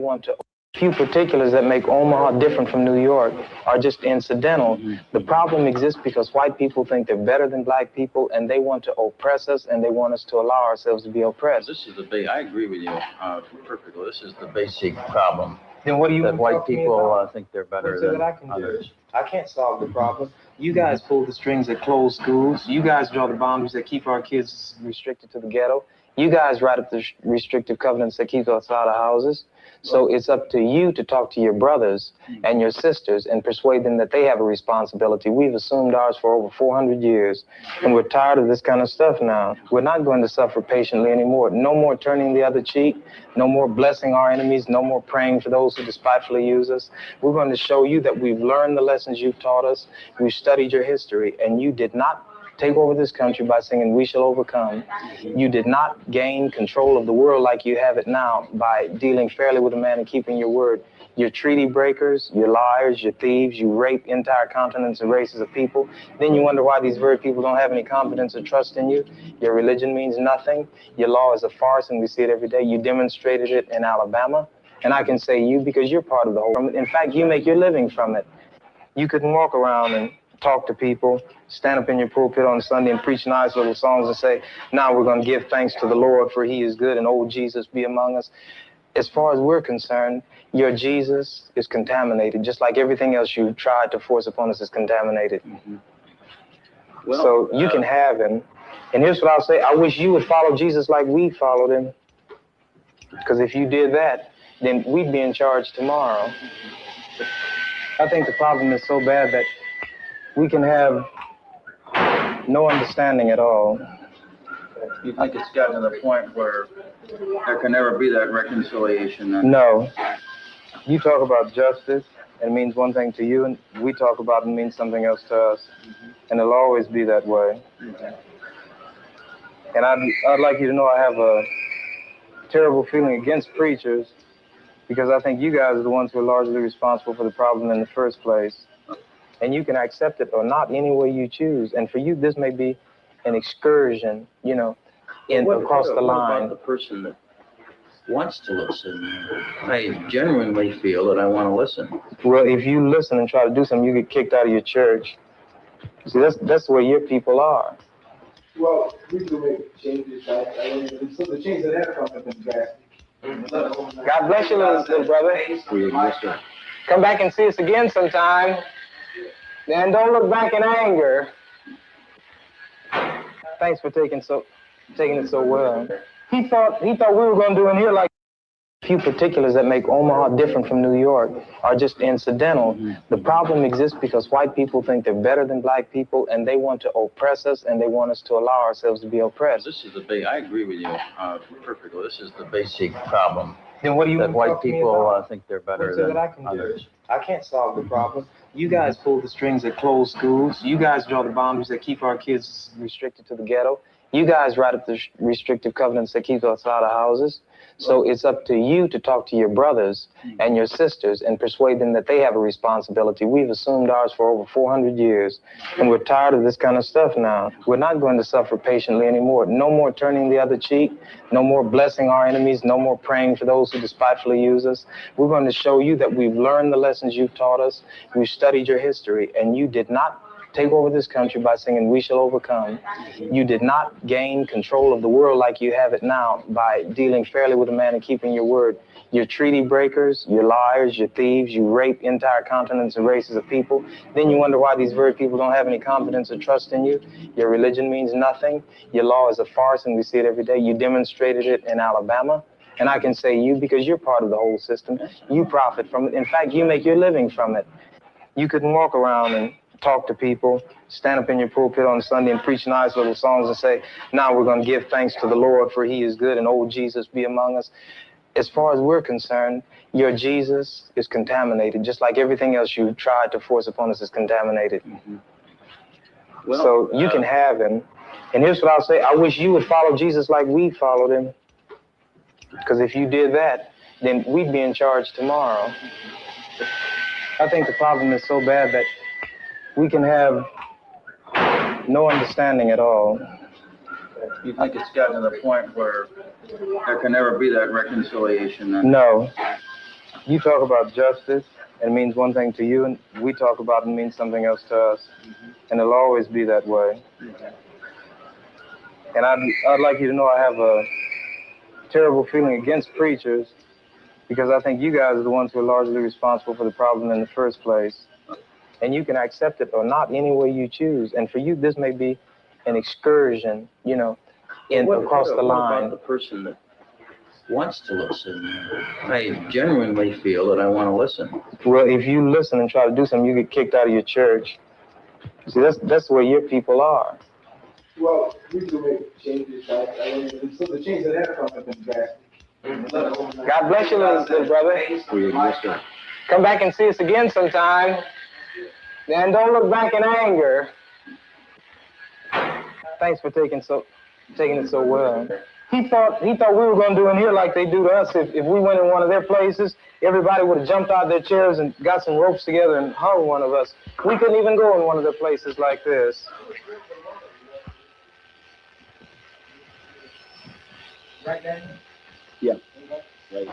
Want to few particulars that make Omaha different from New York are just incidental. The problem exists because white people think they're better than black people, and they want to oppress us, and they want us to allow ourselves to be oppressed. This is I agree with you perfectly. This is the basic problem. Then what do you that white people think they're better than others? I can't solve the problem. You guys pull the strings that close schools. You guys draw the boundaries that keep our kids restricted to the ghetto. You guys write up the restrictive covenants that keep us out of houses. So it's up to you to talk to your brothers and your sisters and persuade them that they have a responsibility. We've assumed ours for over 400 years, and we're tired of this kind of stuff now. We're not going to suffer patiently anymore. No more turning the other cheek. No more blessing our enemies. No more praying for those who despitefully use us. We're going to show you that we've learned the lessons you've taught us. We've studied your history, and you did not take over this country by singing "We Shall Overcome." You did not gain control of the world like you have it now by dealing fairly with a man and keeping your word. You're treaty breakers, you're liars, you're thieves, you rape entire continents and races of people. Then you wonder why these very people don't have any confidence or trust in you. Your religion means nothing. Your law is a farce, and we see it every day. You demonstrated it in Alabama, and I can say you because you're part of the whole. In fact, you make your living from it. You couldn't walk around and talk to people, stand up in your pulpit on Sunday and preach nice little songs and say, now we're going to give thanks to the Lord for he is good and old Jesus be among us. As far as we're concerned, your Jesus is contaminated, just like everything else you tried to force upon us is contaminated. Well, so you can have him. And here's what I'll say. I wish you would follow Jesus like we followed him. Because if you did that, then we'd be in charge tomorrow. I think the problem is so bad that we can have no understanding at all. You think it's gotten to the point where there can never be that reconciliation? Then? No. You talk about justice, and it means one thing to you, and we talk about it and it means something else to us. And it'll always be that way. And I'd like you to know I have a terrible feeling against preachers because I think you guys are the ones who are largely responsible for the problem in the first place. And you can accept it or not any way you choose. And for you, this may be an excursion, you know, across the line. What about the person that wants to listen? I genuinely feel that I want to listen. Well, if you listen and try to do something, you get kicked out of your church. See, that's where your people are. Well, we do make changes. So the change that have come have been drastic. God bless you, little brother. Come back and see us again sometime. And don't look back in anger. Thanks for taking it so well. He thought we were going to do in here like a few particulars that make Omaha different from New York are just incidental. The problem exists because white people think they're better than black people, and they want to oppress us, and they want us to allow ourselves to be oppressed. This is I agree with you perfectly. This is the basic problem. Then what do you that white people think they're better than others? I can't solve the problem. You guys pull the strings that close schools. You guys draw the boundaries that keep our kids restricted to the ghetto. You guys write up the restrictive covenants that keep us out of houses. So it's up to you to talk to your brothers and your sisters and persuade them that they have a responsibility. We've assumed ours for over 400 years, and we're tired of this kind of stuff now. We're not going to suffer patiently anymore. No more turning the other cheek. No more blessing our enemies. No more praying for those who despitefully use us. We're going to show you that we've learned the lessons you've taught us. We've studied your history, and you did not take over this country by singing "We Shall Overcome." You did not gain control of the world like you have it now by dealing fairly with a man and keeping your word. You're treaty breakers, you're liars, you're thieves, you rape entire continents and races of people. Then you wonder why these very people don't have any confidence or trust in you. Your religion means nothing. Your law is a farce, and we see it every day. You demonstrated it in Alabama. And I can say you because you're part of the whole system. You profit from it. In fact, you make your living from it. You couldn't walk around and talk to people, stand up in your pulpit on Sunday and preach nice little songs and say, now we're going to give thanks to the Lord for he is good and old Jesus be among us. As far as we're concerned, your Jesus is contaminated, just like everything else you tried to force upon us is contaminated. Well, so you can have him. And here's what I'll say. I wish you would follow Jesus like we followed him. Because if you did that, then we'd be in charge tomorrow. I think the problem is so bad that we can have no understanding at all. You think it's gotten to the point where there can never be that reconciliation? Then? No. you talk about justice, and it means one thing to you, and we talk about it and it means something else to us. And it'll always be that way. And I'd like you to know I have a terrible feeling against preachers, because I think you guys are the ones who are largely responsible for the problem in the first place. And you can accept it or not any way you choose. And for you, this may be an excursion, you know, across the line. What about the person that wants to listen? I genuinely feel that I want to listen. Well, if you listen and try to do something, you get kicked out of your church. See, that's where your people are. Well, we do make changes. So the changes that have come have been drastic. God bless you, little brother. Come back and see us again sometime. And don't look back in anger. Thanks for taking it so well. He thought we were going to do in here like they do to us. If we went in one of their places, everybody would have jumped out of their chairs and got some ropes together and hung one of us. We couldn't even go in one of their places like this. Right, Daniel? Yeah. Right.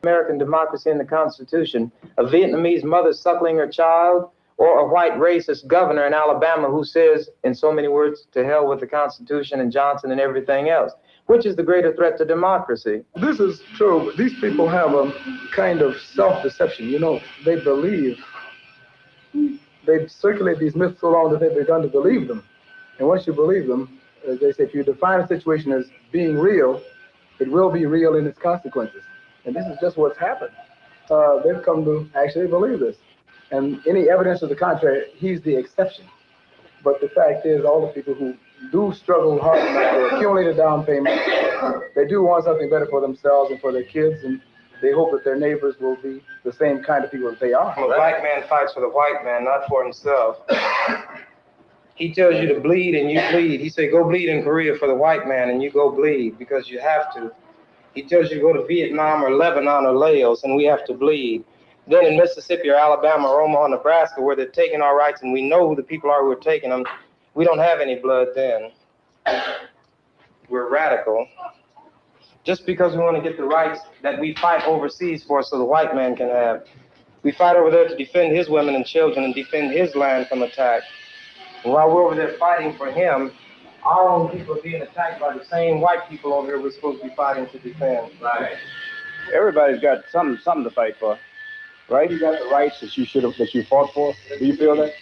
American democracy and the Constitution, a Vietnamese mother suckling her child, or a white racist governor in Alabama who says, in so many words, to hell with the Constitution and Johnson and everything else. Which is the greater threat to democracy? This is true. These people have a kind of self-deception. You know, they believe, they circulate these myths so long that they've begun to believe them. And once you believe them, as they say, if you define a situation as being real, it will be real in its consequences. And this is just what's happened. They've come to actually believe this. And any evidence to the contrary, he's the exception. But the fact is, all the people who do struggle hard enough to accumulate a down payment, they do want something better for themselves and for their kids, and they hope that their neighbors will be the same kind of people that they are. A black man fights for the white man, not for himself. He tells you to bleed and you bleed. He said, go bleed in Korea for the white man, and you go bleed because you have to. He tells you to go to Vietnam or Lebanon or Laos, and we have to bleed. Then in Mississippi or Alabama or Omaha, Nebraska, where they're taking our rights, and we know who the people are who are taking them, we don't have any blood then. We're radical. Just because we want to get the rights that we fight overseas for so the white man can have. We fight over there to defend his women and children and defend his land from attack. And while we're over there fighting for him, our own people are being attacked by the same white people over here we're supposed to be fighting to defend. Right. Everybody's got something to fight for. Right? You got the rights that you fought for. Do you feel that?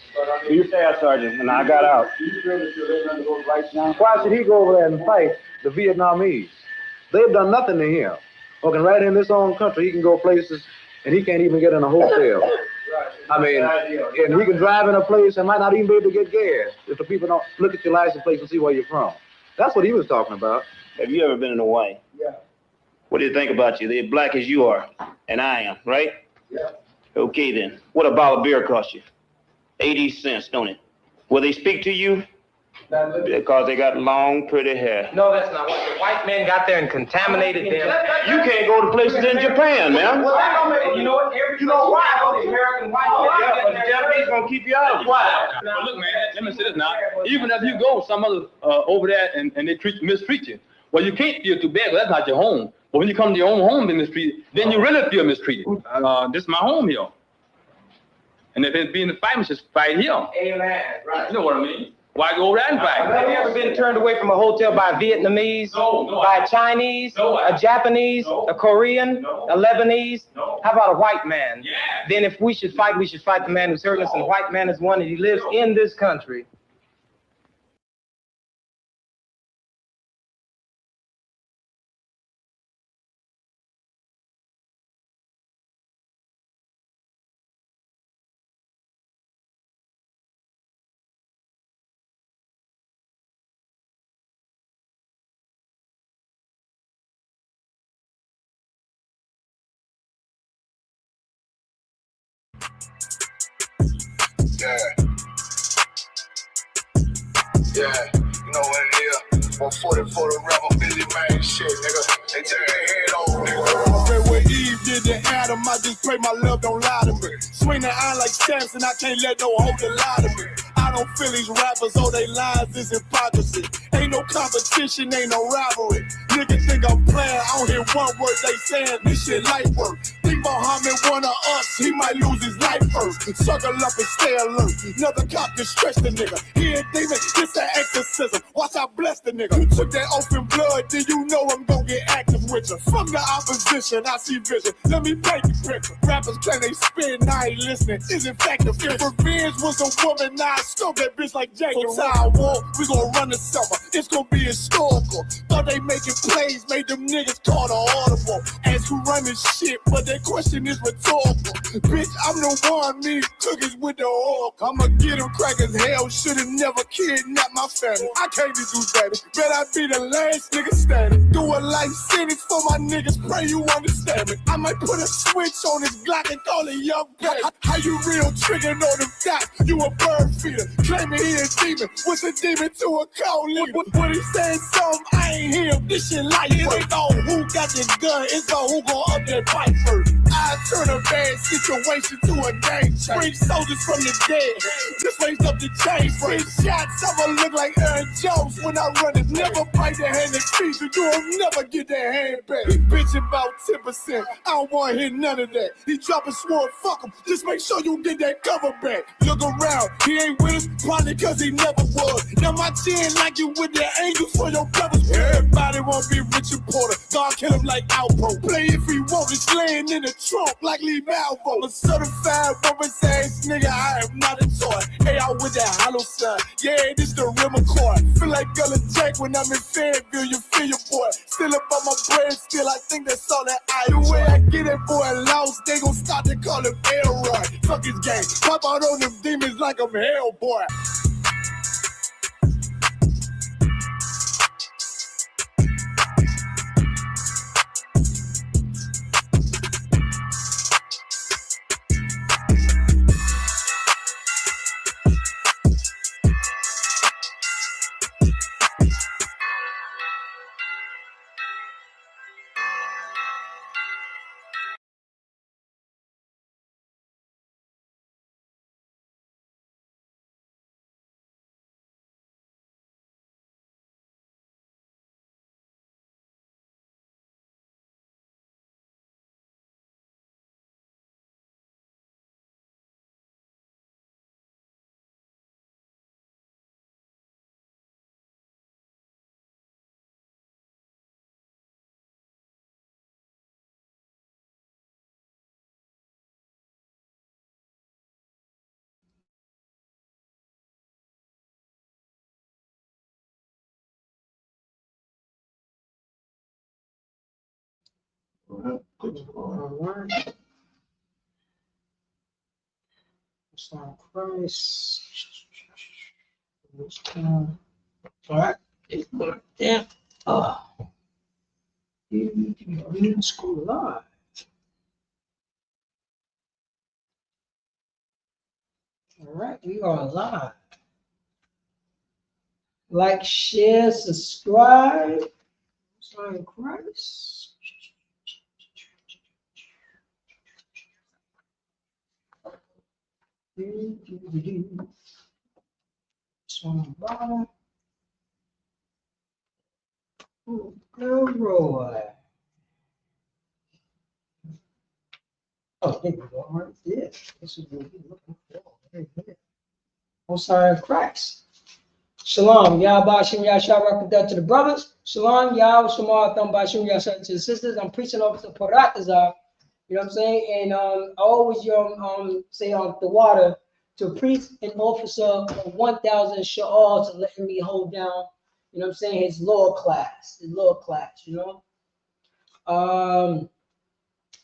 Do you say that, Sergeant? And I got out. Do you feel that you're living under those rights now? Why should he go over there and fight the Vietnamese? They've done nothing to him. Working right in this own country, he can go places and he can't even get in a hotel. I mean, and he can drive in a place and might not even be able to get gas if the people don't look at your license plate and see where you're from. That's what he was talking about. Have you ever been in Hawaii? Yeah. What do you think about you? They're black as you are, and I am, right? Yeah. Okay then. What a bottle of beer cost you? 80 cents, don't it? Will they speak to you? Because they got long, pretty hair. No, that's not what the white men got there and contaminated them. You can't go to places in Japan, man. You know what? You know why? The American white Yeah, but the Japanese gonna keep you out. Why? Well, look, man, let me say this now. Even if you go some other over there and they mistreat you, well, you can't feel too bad, 'cause that's not your home. But when you come to your own home and mistreated, then you really feel mistreated. This is my home here. And if it's being a fight, we should fight here. Amen. Right. You know what I mean? Why go over there and fight? Have you ever been turned away from a hotel by a Vietnamese, No, by a Chinese, a Japanese, a Korean, a Lebanese? How about a white man? Yeah. Then if we should fight the man who's hurting us, and the white man is one, and he lives in this country. Yeah, you know what it is. 140 for the rubber, Billy man shit, nigga. They took their head over, nigga. I pray what Eve did to Adam, I just pray my love don't lie to me. Swing the iron like stamps and I can't let no holder lie to me. I don't feel these rappers, all they lies is hypocrisy. Ain't no competition, ain't no rivalry. Niggas think I'm playing, I don't hear one word they saying, this shit light work. Think Muhammad one of us, he might lose his life first. Circle up and stay alert. Another cop can stretch the nigga. He ain't demon, it's an exorcism. Watch I bless the nigga. You took that oath in blood, then you know I'm gonna get active with you. From the opposition, I see vision. Let me paint the picture. Rappers claim they spit, and I ain't listening. Is in fact the fear. If revenge was a woman, now I scope that bitch like Jake. So I war, we gon' run the summer. It's gon' be historical. Thought they making plays, made them niggas call the audible. Ask who run this shit, but that question is rhetorical. Bitch, I'm the one, me cookies with the oil. I'ma get them crackers, hell, should've never kidnapped my family. I can't be do that. Bet I be the last nigga standing. Do a life sentence for my niggas, pray you understand me. I might put a switch on this Glock and call it young baby. How you real tricking on them dots? You a bird feeder, claiming he a demon. What's a demon to a cold leader? What he saying something, I ain't hear. This shit life. It ain't all who got this gun, it's all who gon' up that fight first. I turn a bad situation to a game change. Bring soldiers from the dead, just raise up the chain. Bring shots, I'ma look like Aaron Jones when I run it. Never bite the hand that feeds you, you'll never get that hand back. He bitching about 10%, I don't wanna hear none of that. He dropping sword, fuck him, just make sure you get that cover back. Look around, he ain't with us, probably cause he never was. Now my chin like you with the angels for your brothers. Everybody wanna be Richard Porter, God kill him like Alpo. Play if he want, it's laying in the trunk like Lee Malvo. A certified woman's ass nigga, I am not a toy. Hey, out with that hollow sign, yeah, this the rim accord. Feel like Gullah Jack when I'm in Fayetteville, you feel your boy. Still up on my brain, still I think that's all that I do. The way I get it, boy, lost, they gon' start to call him Elroy. Fuck his game, pop out on them demons like I'm Hellboy. All right. All right. Yeah. You school live. All right, we are live. Like, share, subscribe. Sign Christ. On the bottom. Oh, Roy. Oh, there we go. Right there. This is what we're looking for. Very good. Osiris Christ. Shalom. Yahweh Shem Yahshua Rakhadah to the brothers. Shalom. Yahweh Shamar Thumb Bashim Yahshua to the sisters. I'm preaching over to Paratazar. You know what I'm saying? And I always say on the water to a priest and officer of 1,000 sha'al to letting me hold down, you know what I'm saying, his lower class, you know.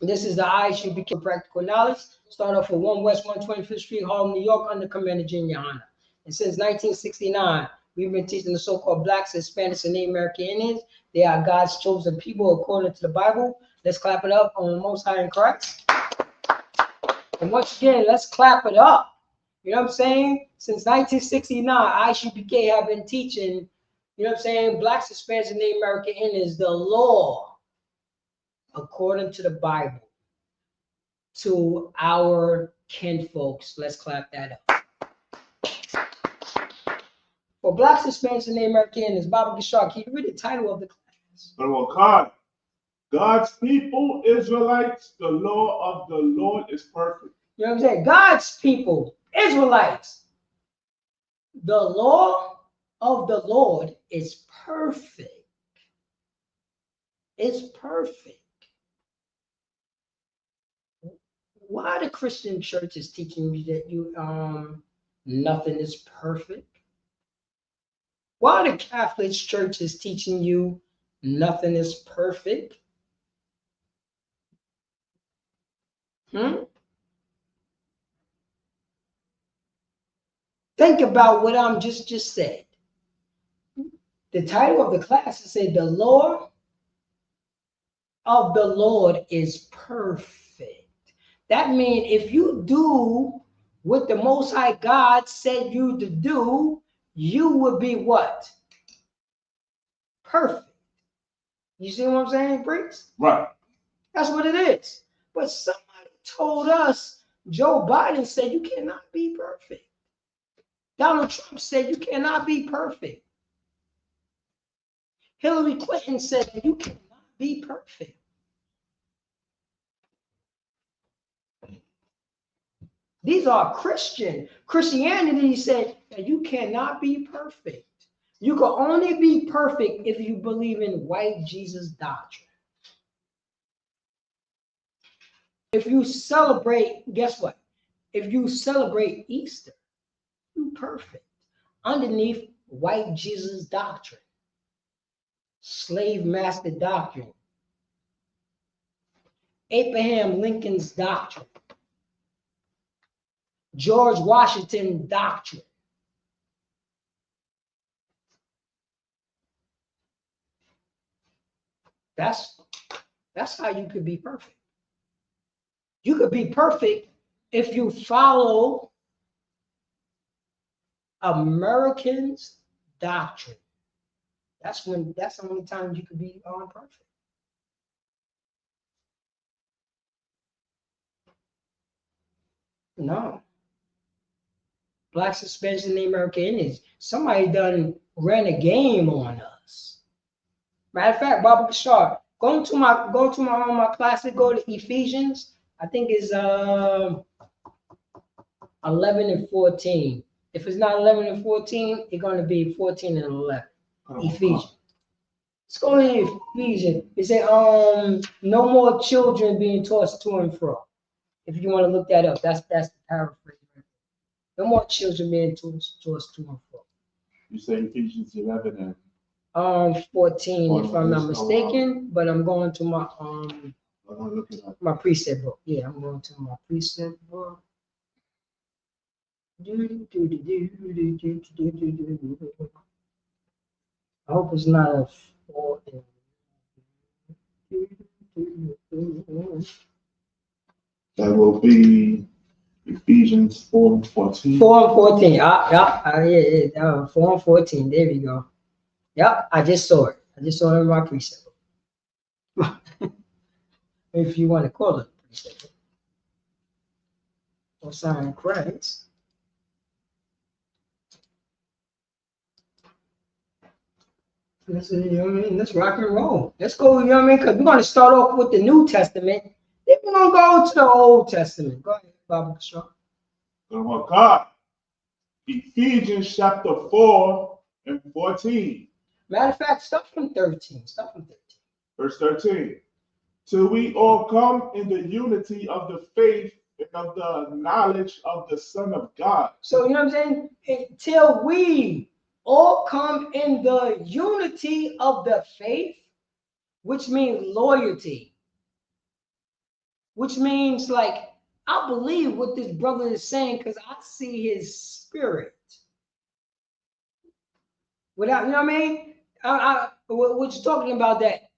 This is the ISUPK Practical Knowledge. Start off with 1 West 125th Street, Harlem, New York, under Commander Junior Hanna. And since 1969, we've been teaching the so-called Blacks, Hispanics, and Native American Indians. They are God's chosen people according to the Bible. Let's clap it up on the Most High in Christ. And once again, let's clap it up. You know what I'm saying? Since 1969, ISUPK have been teaching, you know what I'm saying, Blacks, Hispanics, and Native American Indians the law according to the Bible to our kinfolks. Let's clap that up. For blacks, Hispanics, and the Americans, Baba Gashar, can you read the title of the class? God's people, Israelites, the law of the Lord is perfect. You know what I'm saying? God's people, Israelites, the law of the Lord is perfect. It's perfect. Why the Christian church is teaching you that nothing is perfect? Why the Catholic church is teaching you nothing is perfect? Think about what I'm just said. The title of the class is said the law of the Lord is perfect. That means if you do what the Most High God said you to do, you will be what? Perfect. You see what I'm saying, Priest? Right. That's what it is. But somebody told us, Joe Biden said you cannot be perfect. Donald Trump said you cannot be perfect. Hillary Clinton said that you cannot be perfect. These are Christian. Christianity said that you cannot be perfect. You can only be perfect if you believe in white Jesus doctrine. If you celebrate, guess what? If you celebrate Easter, you're perfect. Underneath white Jesus doctrine, slave master doctrine, Abraham Lincoln's doctrine, George Washington doctrine. That's how you could be perfect. You could be perfect if you follow Americans' doctrine. That's the only time you could be perfect. No. Blacks, Hispanics, and the Americans. Somebody done ran a game on us. Matter of fact, Baba Bashar, go to my classic, go to Ephesians. I think it's 11 and 14. If it's not 11 and 14, it's going to be 14 and 11. Ephesians. Let's go to Ephesians. It said, no more children being tossed to and fro. If you want to look that up, that's the paraphrase. No more children being tossed to and fro. You say Ephesians 11 and 14, if I'm not mistaken, but I'm going to my my precept book. Yeah, I'm going to my precept book. I hope it's not a 4. That will be Ephesians 4 and 14. 4 and 14. Yeah, 4 and 14. There we go. Yep, I just saw it. I just saw it in my precept book. If you want to call it precept book. Or sign Christ. You know what I mean? Let's rock and roll. Let's go, you know what I mean? Because we're going to start off with the New Testament. Then we're going to go to the Old Testament. Go ahead, Baba Shaw. Oh, God. Ephesians chapter 4 and 14. Matter of fact, start from 13. Verse 13. Till we all come in the unity of the faith and of the knowledge of the Son of God. So, you know what I'm saying? Till we all come in the unity of the faith, which means loyalty, which means like, I believe what this brother is saying because I see his spirit. Without, you know what I mean? What you're talking about, that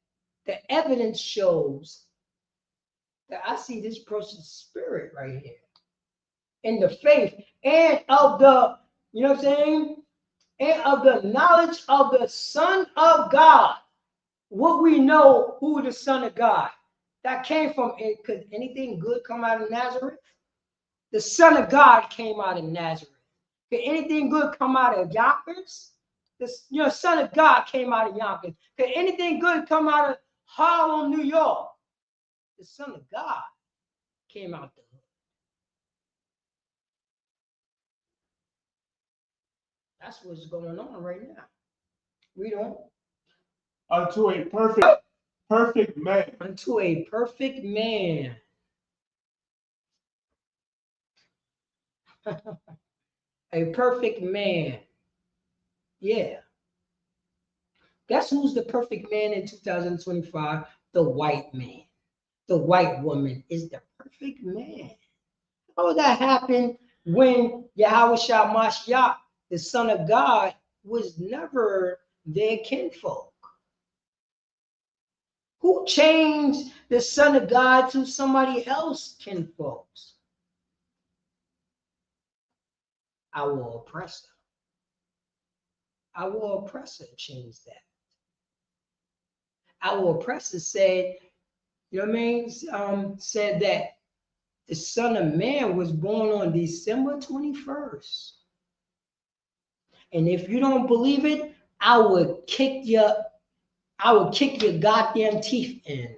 the evidence shows that I see this person's spirit right here in the faith and of the, you know what I'm saying? And of the knowledge of the Son of God. What we know who the Son of God that came from it. Could anything good come out of Nazareth? The Son of God came out of Nazareth. Could anything good come out of Yonkers? This, Son of God came out of Yonkers. Could anything good come out of Harlem, New York? The Son of God came out the hood. That's what's going on right now. We don't. Unto a perfect man. Unto a perfect man. A perfect man. Yeah. Guess who's the perfect man in 2025? The white man. The white woman is the perfect man. How that happened when Yahweh Mashiach, the Son of God, was never their kinfolk? Who changed the Son of God to somebody else kinfolks? Our oppressor. Our oppressor changed that. Our oppressor said, said that the Son of Man was born on December 21st. And if you don't believe it, I will kick your goddamn teeth in.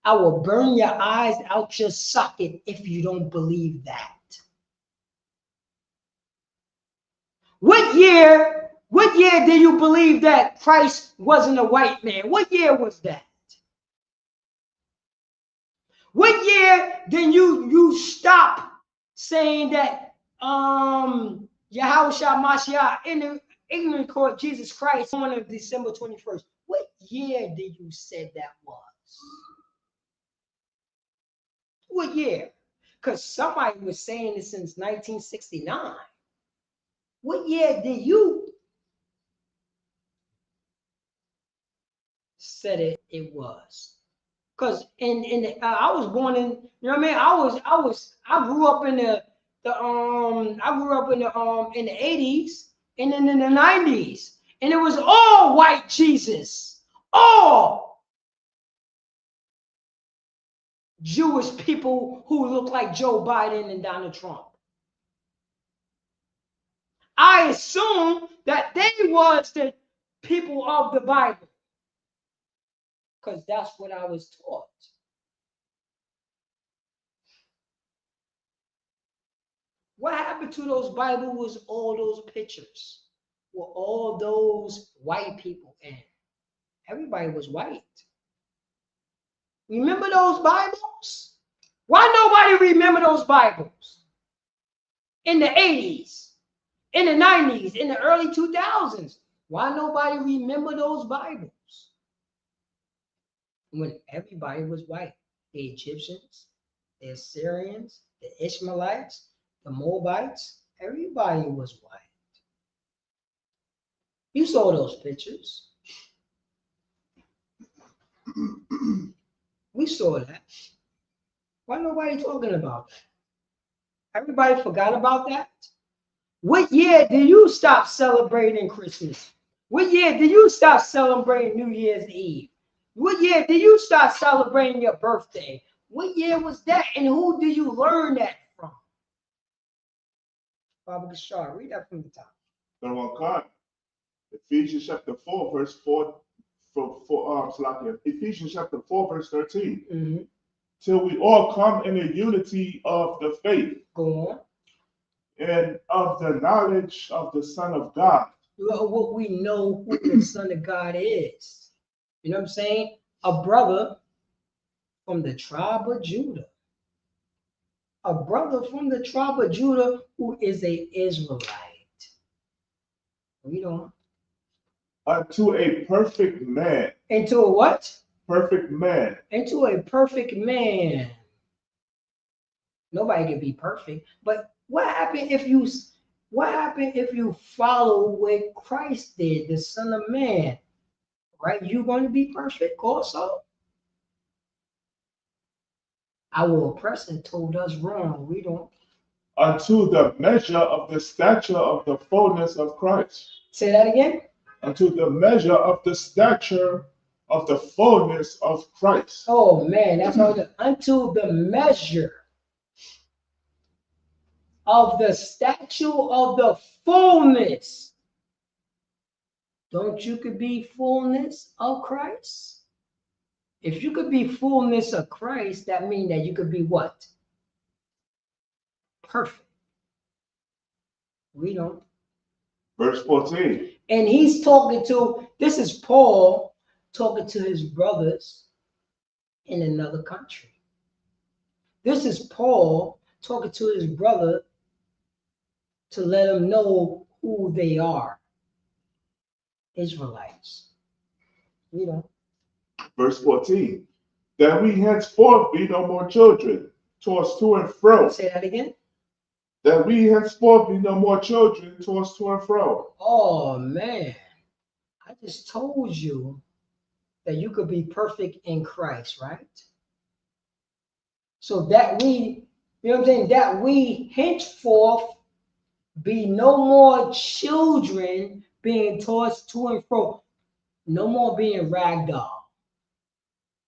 I will burn your eyes out your socket if you don't believe that. What year do you believe that Christ wasn't a white man? What year was that? What year did you stop saying that Yahweh Mashiach in the ignorant court Jesus Christ on December 21st? What year did you say that was? What year? Because somebody was saying it since 1969. What year did you said it was? Because I was born in, I grew up in the 80s and then in the 90s, and it was all white Jesus, all Jewish people who look like Joe Biden and Donald Trump. I assume that they was the people of the Bible, because that's what I was taught. What happened to those Bibles was all those pictures with all those white people in. Everybody was white. Remember those Bibles? Why nobody remember those Bibles? In the 80s, in the 90s, in the early 2000s. Why nobody remember those Bibles? When everybody was white. The Egyptians, the Assyrians, the Ishmaelites, the Moabites, everybody was white. You saw those pictures. We saw that. Why nobody talking about that? Everybody forgot about that? What year did you stop celebrating Christmas? What year did you stop celebrating New Year's Eve? What year did you start celebrating your birthday? What year was that? And who do you learn that from? Baba Gashar, read that from the top. Ephesians chapter 4, verse 4. Ephesians chapter 4, verse 13. Mm-hmm. Till we all come in a unity of the faith. Go on. And of the knowledge of the Son of God. What we know who the Son of God is. You know what I'm saying? A brother from the tribe of Judah. A brother from the tribe of Judah who is an Israelite. Read on. Unto a perfect man. Into a what? Perfect man. Into a perfect man. Nobody can be perfect, but what happened if you follow what Christ did, the Son of Man? Right? You're going to be perfect also. Our oppressor told us wrong. We don't. Unto the measure of the stature of the fullness of Christ. Say that again. Unto the measure of the stature of the fullness of Christ. Oh man, that's all. Unto the measure of the stature of the fullness Don't you could be fullness of Christ? If you could be fullness of Christ, that means that you could be what? Perfect. We don't. Verse 14. And he's talking to, this is Paul talking to his brothers in another country. This is Paul talking to his brother to let them know who they are. Israelites. You know. Verse 14. That we henceforth be no more children, tossed to and fro. Say that again. That we henceforth be no more children, tossed to and fro. Oh man, I just told you that you could be perfect in Christ, right? So that we, you know what I'm saying, that we henceforth be no more children being tossed to and fro, no more being ragdoll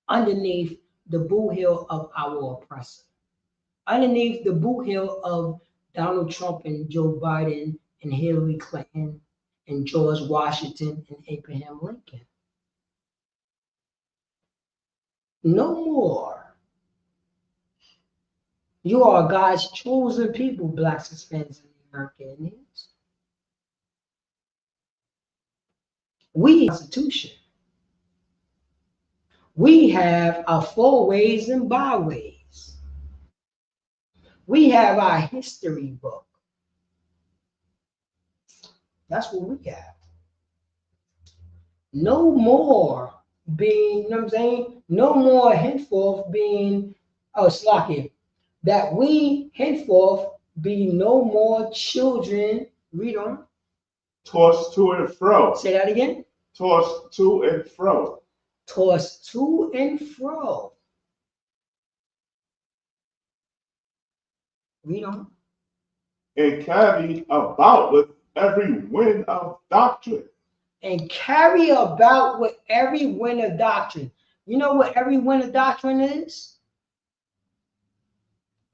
underneath the boot heel of our oppressor, underneath the boot heel of Donald Trump and Joe Biden and Hillary Clinton and George Washington and Abraham Lincoln. No more. You are God's chosen people, Blacks, Hispanics, and American Indians. We Constitution. We have our fourways and byways. We have our history book. That's what we have. No more being, you know what I'm saying? No more henceforth being, slacking. That we henceforth be no more children. Read on. Tossed to and fro. Say that again. Tossed to and fro. Tossed to and fro. Read on. And carried about with every wind of doctrine. And carry about with every wind of doctrine. You know what every wind of doctrine is?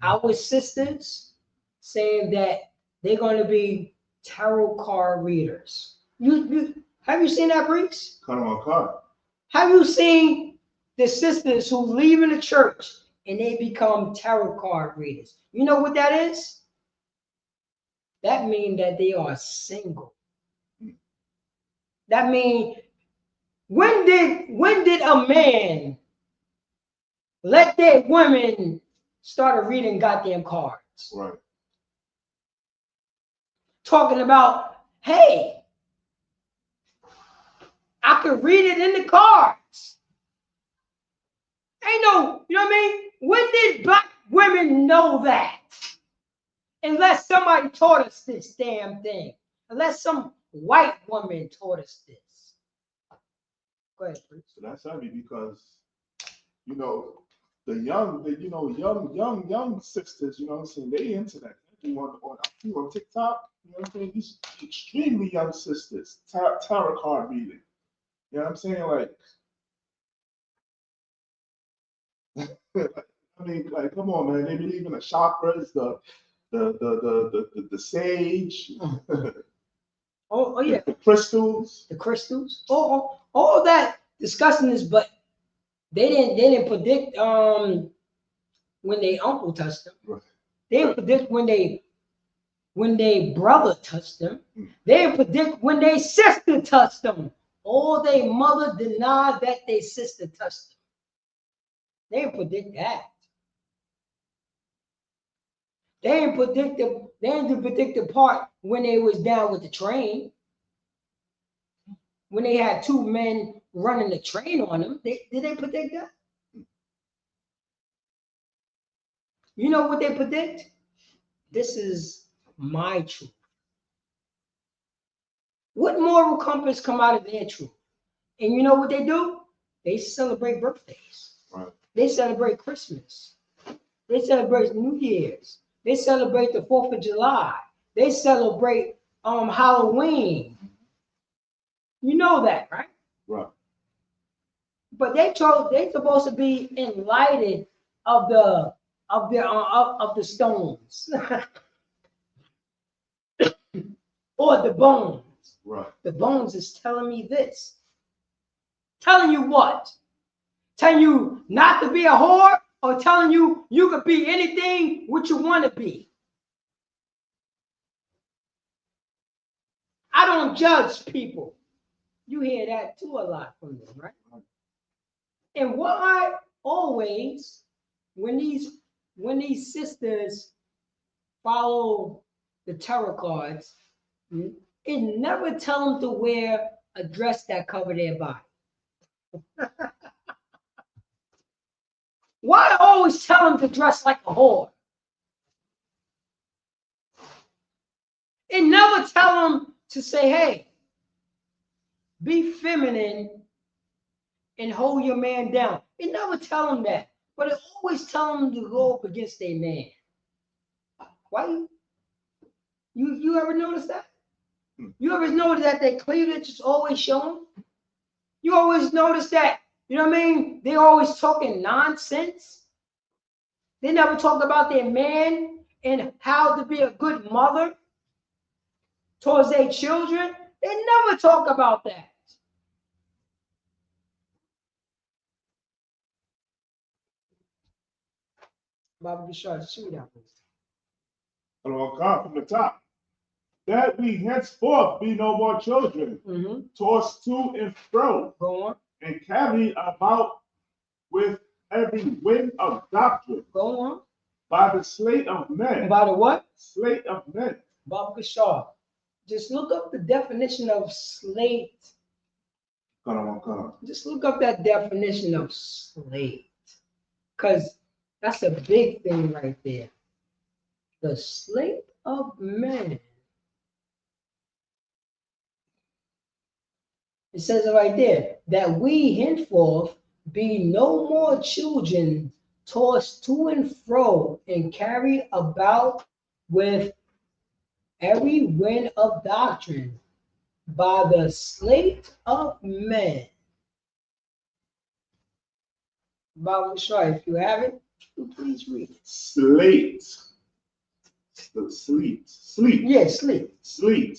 Our sisters saying that they're going to be tarot card readers. Have you seen that, Breeks? Come on, come. Have you seen the sisters who leave in the church and they become tarot card readers? You know what that is? That means that they are single. That means when did a man let their women start reading goddamn cards? Right. Talking about, hey, I could read it in the cards. Ain't no, you know what I mean? When did black women know that? Unless somebody taught us this damn thing. Unless some white woman taught us this. Go ahead, please. So that's heavy because, you know, the young sisters, you know what I'm saying, they into that. They on TikTok, you know what I'm saying? These extremely young sisters, tarot card reading. You know what I'm saying? Like, I mean, like, come on, man. They believe in the chakras, the sage, Oh yeah. the crystals. The crystals. All that discussing this, but they didn't predict when they uncle touched them. Right. They didn't predict when they brother touched them. They didn't predict when they sister touched them. Or they mother denied that they sister touched them. They didn't predict that. They didn't predict the part when they was down with the train. When they had two men running the train on them, did they predict that? You know what they predict? This is my truth. What moral compass come out of their truth? And you know what they do? They celebrate birthdays. Right. They celebrate Christmas. They celebrate New Year's. They celebrate the 4th of July. They celebrate Halloween. You know that, right? Right. But they supposed to be enlightened of the stones or the bones. Right. The bones is telling me this. Telling you what? Telling you not to be a whore, or telling you you could be anything what you want to be? I don't judge people. You hear that too a lot from them, right? And why always, when these sisters follow the tarot cards, it never tell them to wear a dress that cover their body. Why always tell them to dress like a whore? It never tell them to say, hey, be feminine and hold your man down. It never tell them that. But it always tell them to go up against their man. Why? You ever notice that? You ever notice that their cleavage is always showing? You always notice that, you know what I mean? They always talking nonsense. They never talk about their man and how to be a good mother towards their children. They never talk about that. Baba Bishar, shoot out. Lord God, from the top. That we henceforth be no more children, tossed to and fro, Go on. and carried about with every wind of doctrine. Go on. By the sleight of men. By the what? Sleight of men. Baba Bishar. Just look up the definition of slate. Just look up that definition of slate. Because that's a big thing right there. The slate of men. It says it right there, that we henceforth be no more children tossed to and fro and carried about with every wind of doctrine by the sleight of men. Baba Shah, if you have it, please read it. Slate. Sleep. Yeah, sleep. Sleep.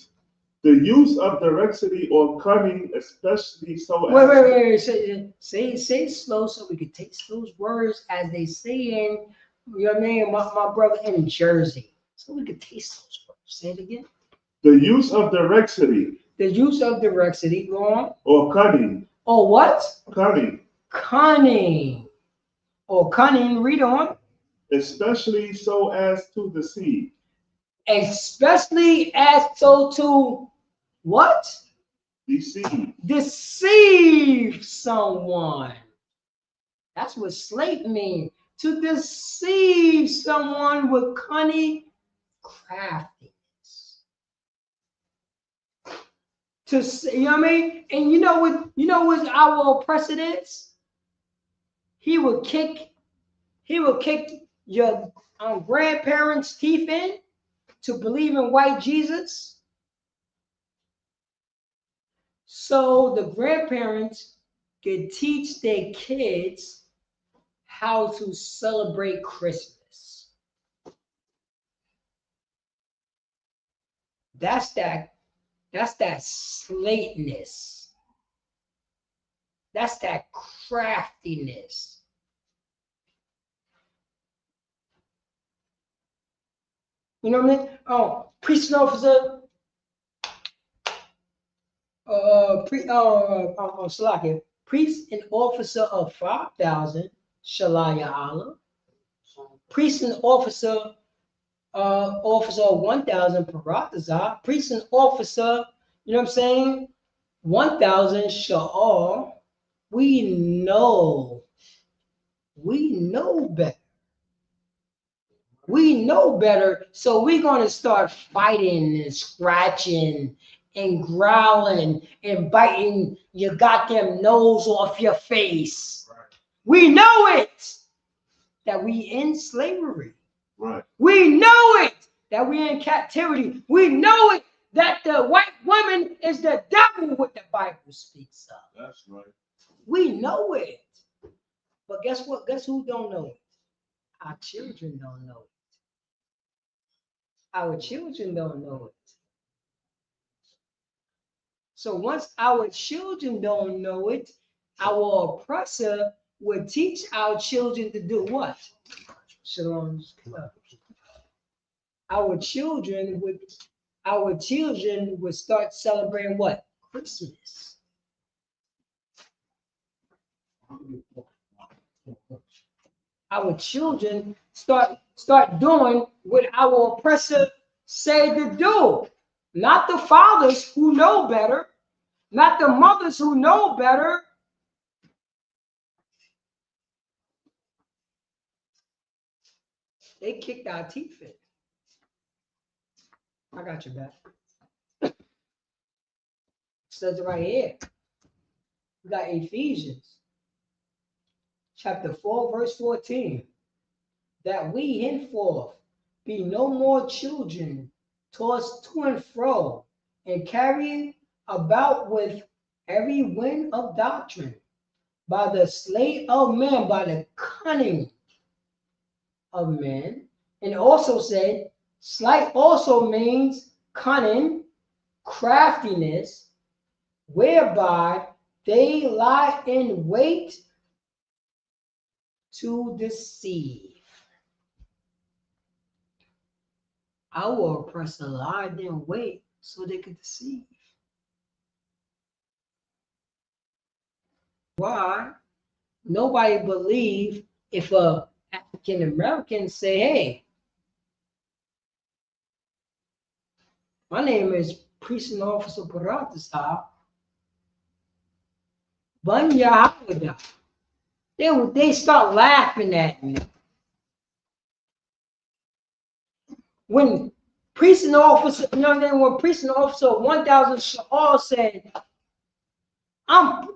The use of directivity or cunning, especially so Wait. Say it slow so we can taste those words as they say in, you know what I mean, my brother in Jersey. So we can taste those words. Say it again. The use of directivity. The use of directivity, go on. Or cunning. Or what? Cunning. Cunning. Or cunning, read on. Especially so as to deceive. Especially as so to what? Deceive. Deceive someone. That's what slate means. To deceive someone with cunning craftiness. To, you know what I mean? And you know what our oppressor is? He would kick your grandparents' teeth in to believe in white Jesus. So the grandparents could teach their kids how to celebrate Christmas. That's that slateness. That's that craftiness. You know what I mean? Oh, priest and officer. Priest and officer of 5,000, Shalaya Allah. Priest and officer of 1,000, Paratazah. Priest and officer, you know what I'm saying? 1,000, Sha'al. We know better. We know better, so we're going to start fighting and scratching and growling and biting your goddamn nose off your face. Right. We know it that we in slavery. Right. We know it that we in captivity. We know it that the white woman is the devil, what the Bible speaks of. That's right. We know it. But guess what? Guess who don't know it? Our children don't know it. Our children don't know it. So once our children don't know it, our oppressor would teach our children to do what? Shalom. Our children would start celebrating what? Christmas. Our children start doing what our oppressor say to do. Not the fathers who know better, not the mothers who know better. They kicked our teeth in. I got your back. It says it right here. We got Ephesians chapter 4, verse 14. That we henceforth be no more children, tossed to and fro, and carried about with every wind of doctrine, by the sleight of men, by the cunning of men. And also said, sleight also means cunning, craftiness, whereby they lie in wait to deceive. Our oppressor lied in wait so they could deceive. Why? Nobody believe if a African American say, hey, my name is Precinct Officer Paratasa Banya Hawada. They start laughing at me. When Precinct Officer, when Precinct Officer 1000 Sha'al said, I'm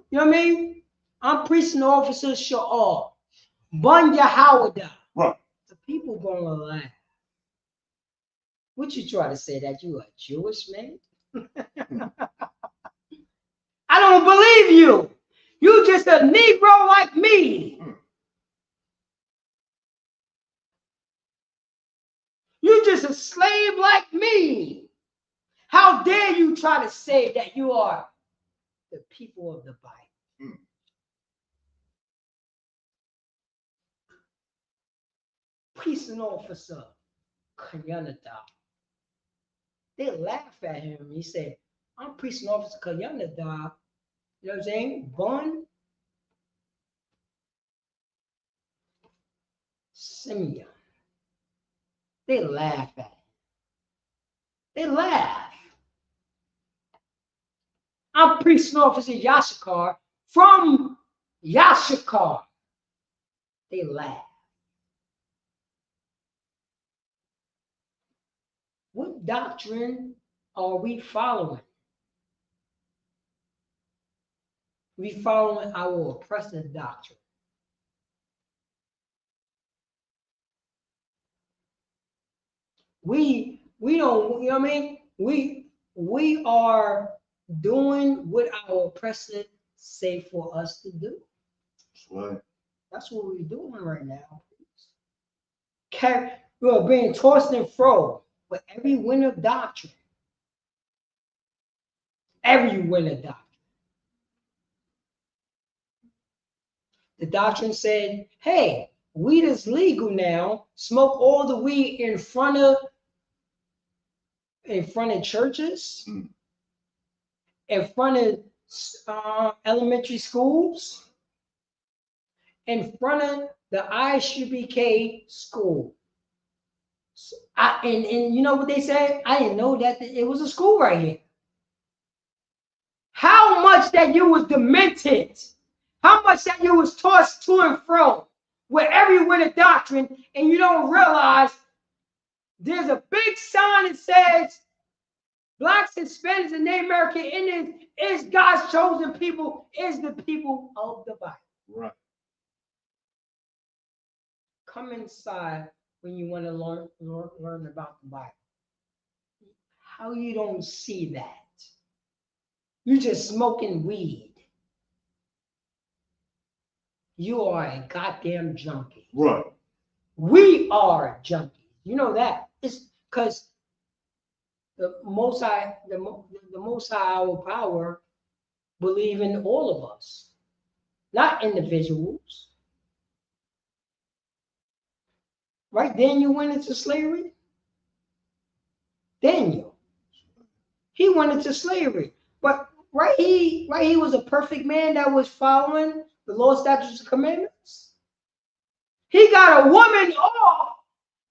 Precinct Officer Sha'al Banya Hawada. Right. The people gonna laugh. What you try to say, that you a Jewish man? I don't believe you. You just a Negro like me. You just a slave like me. How dare you try to say that you are the people of the Bible? Precinct Officer Kayanada. They laugh at him. He said, I'm Precinct Officer Kayanada. You know what I'm saying? Bun Simeon. They laugh at him. They laugh. I'm Precinct Officer Yashikar from Yashikar. They laugh. What doctrine are we following? We following our oppressor doctrine. We don't, you know what I mean? We are doing what our oppressor say for us to do. Right. That's what we're doing right now. We are being tossed and fro with every wind of doctrine. Every wind of doctrine. The doctrine said, hey, weed is legal now. Smoke all the weed in front of churches, in front of elementary schools, in front of the ISUPK school. And you know what they said? I didn't know that it was a school right here. How much that you was demented, how much that you was tossed to and fro with every wind of doctrine, and you don't realize there's a big sign that says Blacks, Hispanics, and Native American Indians is God's chosen people, is the people of the Bible. Right. Come inside when you want to learn about the Bible. How you don't see that? You just smoking weed. You are a goddamn junkie. Right. We are junkies. You know that. It's because The Most High, the Most High, our power, believe in all of us, not individuals. Right? Daniel went into slavery. Daniel, he went into slavery, but he was a perfect man that was following the law, statutes, and commandments. He got a woman off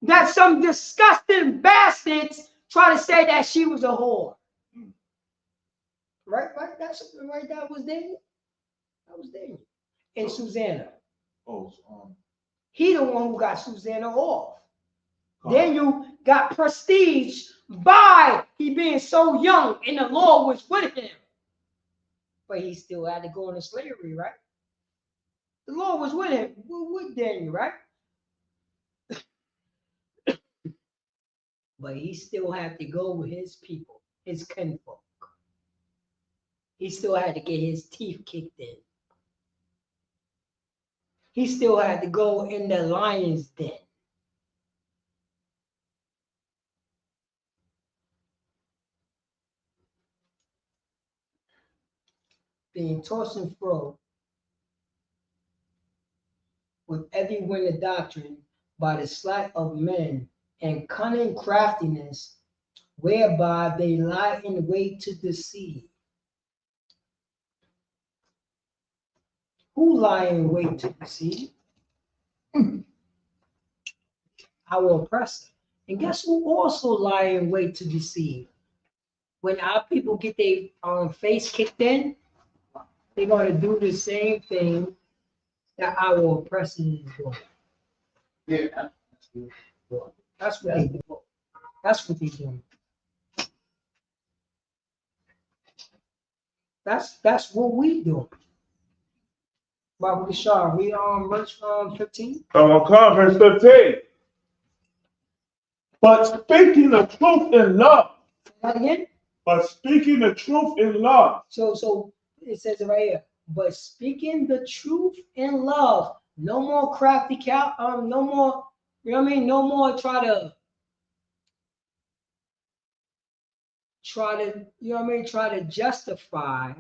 that some disgusting bastards try to say that she was a whore. Right? That's right. That was Daniel. That was Daniel. And Susanna. Oh, He the one who got Susanna off. Daniel got prestige by he being so young, and the law was with him. But he still had to go into slavery, right? The law was with him, with Daniel, right? But he still had to go with his people, his kinfolk. He still had to get his teeth kicked in. He still had to go in the lion's den. Being tossed and fro with every wind of doctrine by the sleight of men and cunning craftiness, whereby they lie in wait to deceive. Who lie in wait to deceive? Our oppressor. And guess who also lie in wait to deceive? When our people get their face kicked in, they're going to do the same thing that our oppressor is doing. yeah. That's what they do. That's what they do. That's what we do. Baba Bashar, we verse 15. Verse 15. But speaking the truth in love. Say that again. But speaking the truth in love. So it says it right here. But speaking the truth in love, no more crafty no more, you know what I mean? No more try to, you know what I mean? Try to justify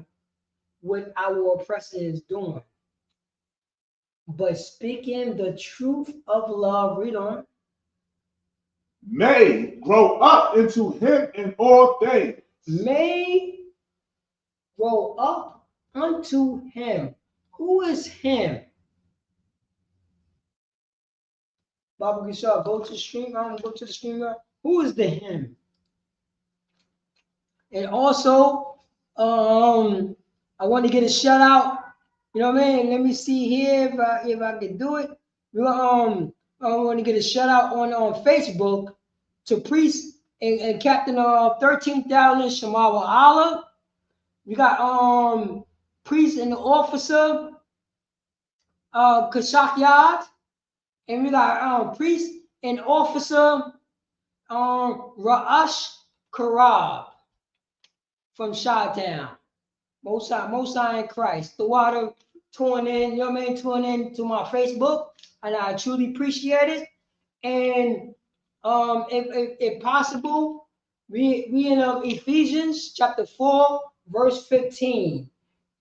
what our oppressor is doing. But speaking the truth of love, read on. May grow up into him in all things. May grow up unto him. Who is him? Baba Gishar, go to the streamer. Who is the him? And also, I want to get a shout out. You know what I mean? Let me see here if I can do it. I want to get a shout out on Facebook to Priest and Captain 13,000 Shamawa Allah. We got Priest and the officer Kashak Yad, and we got Priest and officer Ra'ash Karab from Chi-Town. Most High in Christ. The water tune in, you know what I mean? Tune in to my Facebook, and I truly appreciate it. And if possible, we in Ephesians chapter 4, verse 15.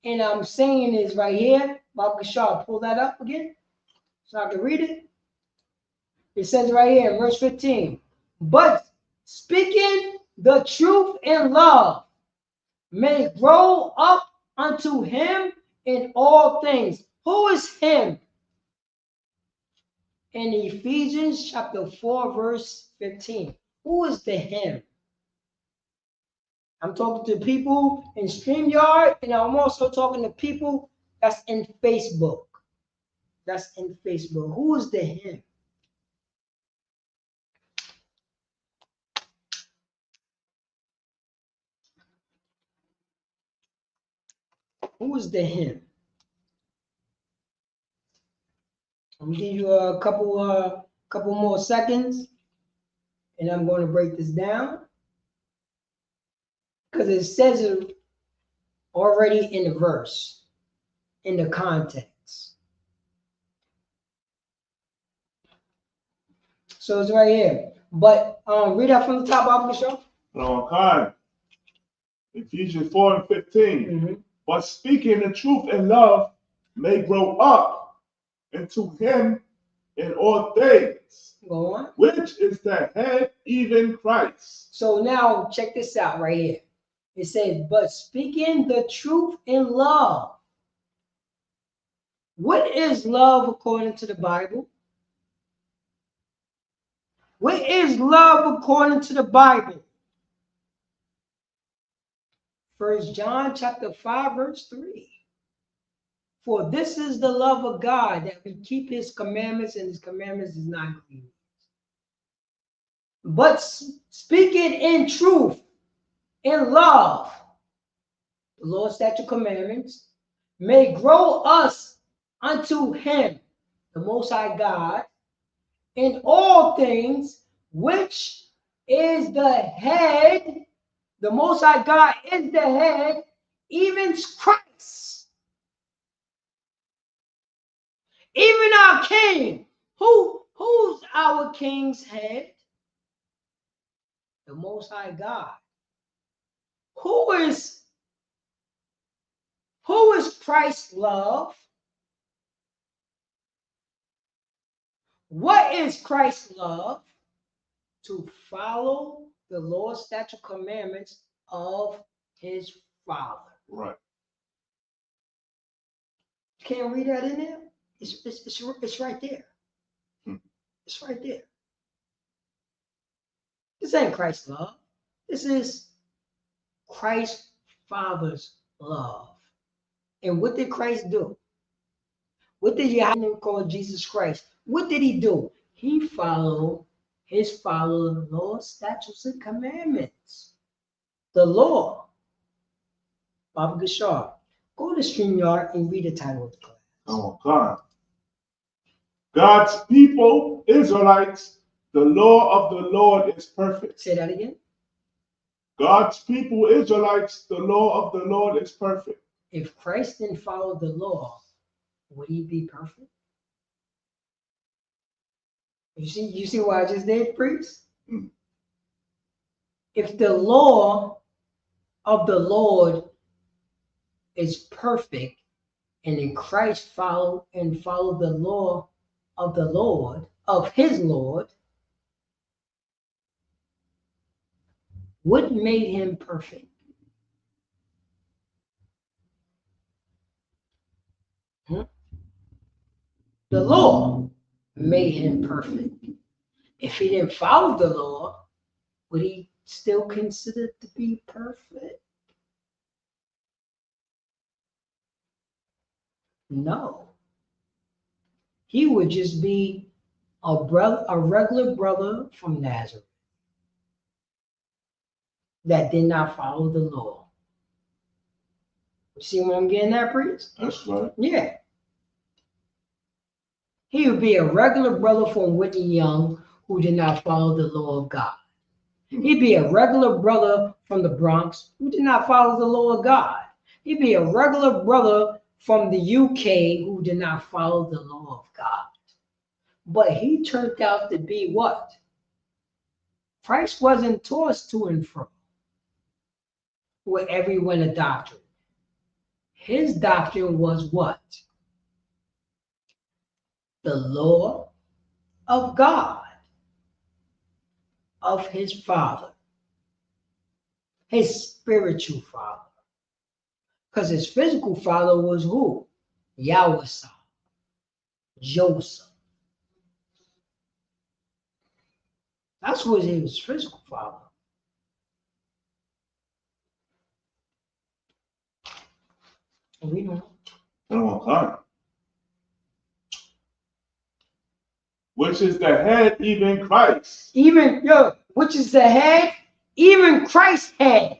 And I'm saying this right here. Baba Kashar, pull that up again so I can read it. It says right here, verse 15. But speaking the truth in love may grow up unto him in all things. Who is him? In Ephesians chapter 4, verse 15. Who is the him? I'm talking to people in StreamYard, and I'm also talking to people that's in Facebook. That's in Facebook. Who is the him? Who is the him? I'm gonna give you a couple more seconds, and I'm going to break this down because it says it already in the verse, in the context. So it's right here. But read out from the top of the show. Okay. Ephesians 4 and 15. But speaking the truth in love may grow up into him in all things. Go on. Which is the head, even Christ. So now check this out right here. It says, but speaking the truth in love. What is love according to the Bible? What is love according to the Bible? 1 John chapter 5, verse 3. For this is the love of God, that we keep his commandments, and his commandments is not grievous. But speaking in truth, in love, the Lord's statute commandments, may grow us unto him, the Most High God, in all things, which is the head. The Most High God is the head, even Christ. Even our king. Who's our king's head? The Most High God. Who is Christ's love? What is Christ's love? To follow the Lord's statute commandments of his Father. Right. Can't read that in there? It's right there. It's right there. This ain't Christ's love. This is Christ's Father's love. And what did Christ do? What did Yahweh call Jesus Christ? What did he do? He followed his Father's law, statutes, and commandments. The law. Baba Gashar, go to StreamYard and read the title of the class. Oh, God. God's people, Israelites, the law of the Lord is perfect. Say that again. God's people, Israelites, the law of the Lord is perfect. If Christ didn't follow the law, would he be perfect? You see what I just did, priest? If the law of the Lord is perfect, and then Christ followed the law of the Lord, of his Lord, what made him perfect? The law made him perfect. If he didn't follow the law, would he still considered to be perfect? No. He would just be a regular brother from Nazareth that did not follow the law. You see what I'm getting at, priest? That's right. Yeah. He would be a regular brother from Whitney Young who did not follow the law of God. He'd be a regular brother from the Bronx who did not follow the law of God. He'd be a regular brother from the UK who did not follow the law of God. But he turned out to be what? Christ wasn't tossed to and fro with every wind of doctrine. His doctrine was what? The law of God, of his Father, his spiritual father. Because his physical father was who? Yahweh, Joseph. That's what his physical father. And we know. Okay. Which is the head, even Christ. Which is the head, even Christ's head.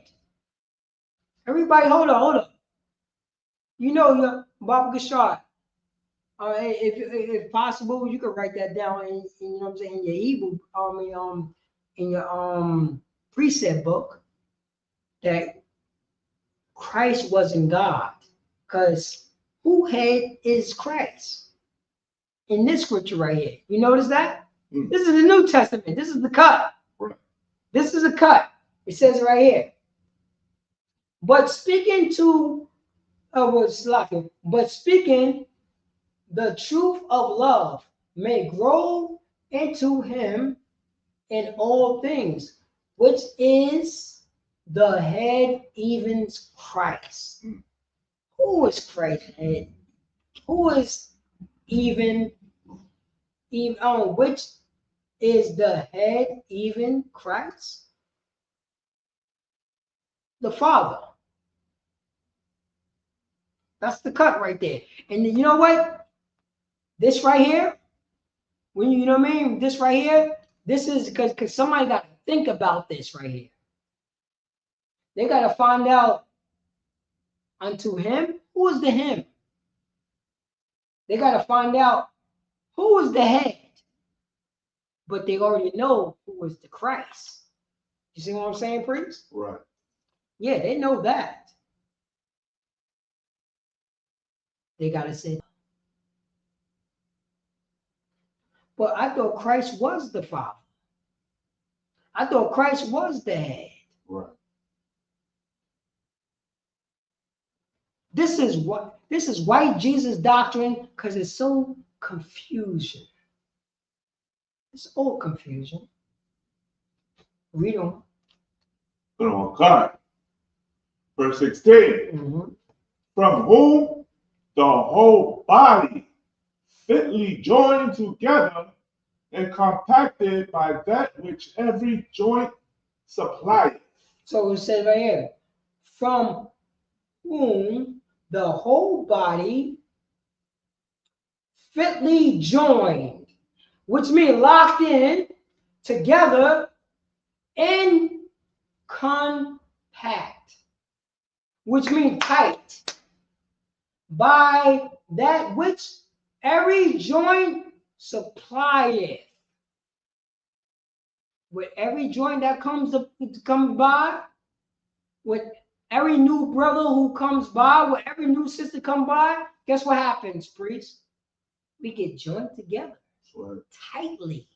Everybody, hold on. You know, Bob Gashar, if possible, you could write that down in you know what I'm saying, in your Hebrew, in your precept book, that Christ wasn't God. Because who head is Christ? In this scripture right here. You notice that? This is the New Testament. This is the cut. Right. This is a cut. It says it right here. But speaking the truth of love may grow into him in all things, which is the head, even Christ. Who is Christ's head? Who is even which is the head, even Christ? The Father. That's the cut right there. And you know what? This right here, when you know what I mean? This right here, this is because somebody got to think about this right here. They got to find out unto him, who is the him? They got to find out who is the head. But they already know who is the Christ. You see what I'm saying, priest? Right. Yeah, they know that. They got to say, but I thought Christ was the Father. I thought Christ was the head. Right. This is white Jesus doctrine because it's so confusion. It's all confusion. Read on. Okay. Verse 16. From whom the whole body fitly joined together and compacted by that which every joint supplieth. So it says right here, from whom the whole body fitly joined, which means locked in together and compact, which means tight, by that which every joint supplieth. With every joint that comes by, with every new brother who comes by, with every new sister come by, guess what happens, priest? We get joined together tightly.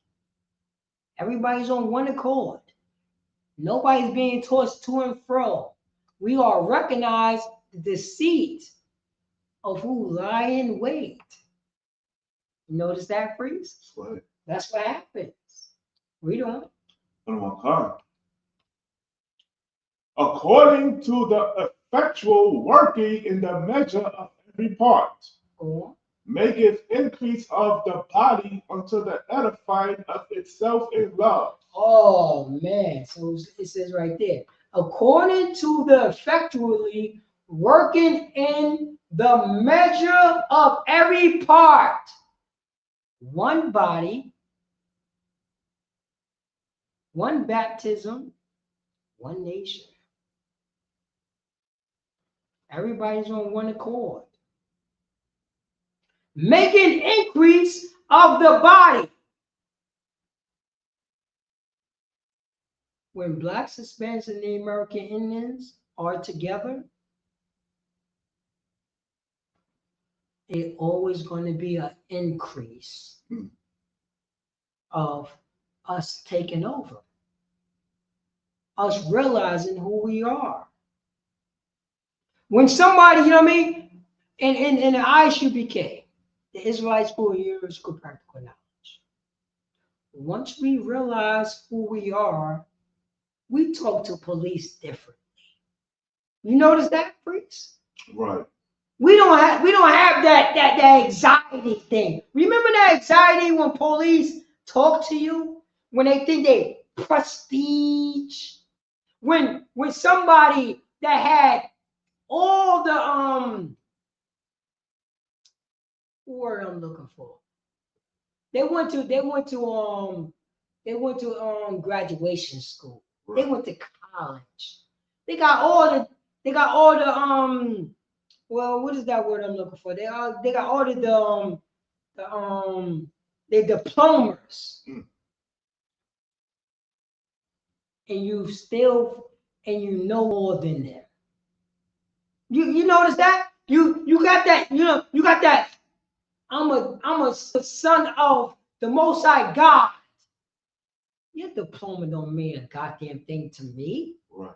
Everybody's on one accord. Nobody's being tossed to and fro. We all recognize the deceit of who lie in wait. You notice that, priest? Right. That's what happens. Read on. Okay. According to the effectual working in the measure of every part, maketh increase of the body unto the edifying of itself in love. Oh man, so it says right there, according to the effectually working in the measure of every part, one body, one baptism, one nation. Everybody's on one accord. Making increase of the body. When blacks, Hispanics, and the American Indians are together, it's always going to be an increase of us taking over, us realizing who we are. When somebody, you know what I mean, in the ISUPK, the Israelites School of Universal Practical Knowledge, once we realize who we are, we talk to police differently. You notice that, priest? Right. We don't have that anxiety thing. Remember that anxiety when police talk to you, when they think they prestige, when somebody that had all the what word I'm looking for. They went to graduation school. Right. They went to college. They got all the well, what is that word I'm looking for? They got all the diplomas. And you know more than them. You notice that? You got that, you got that. I'm a son of the Most High God. Your diploma don't mean a goddamn thing to me. Right.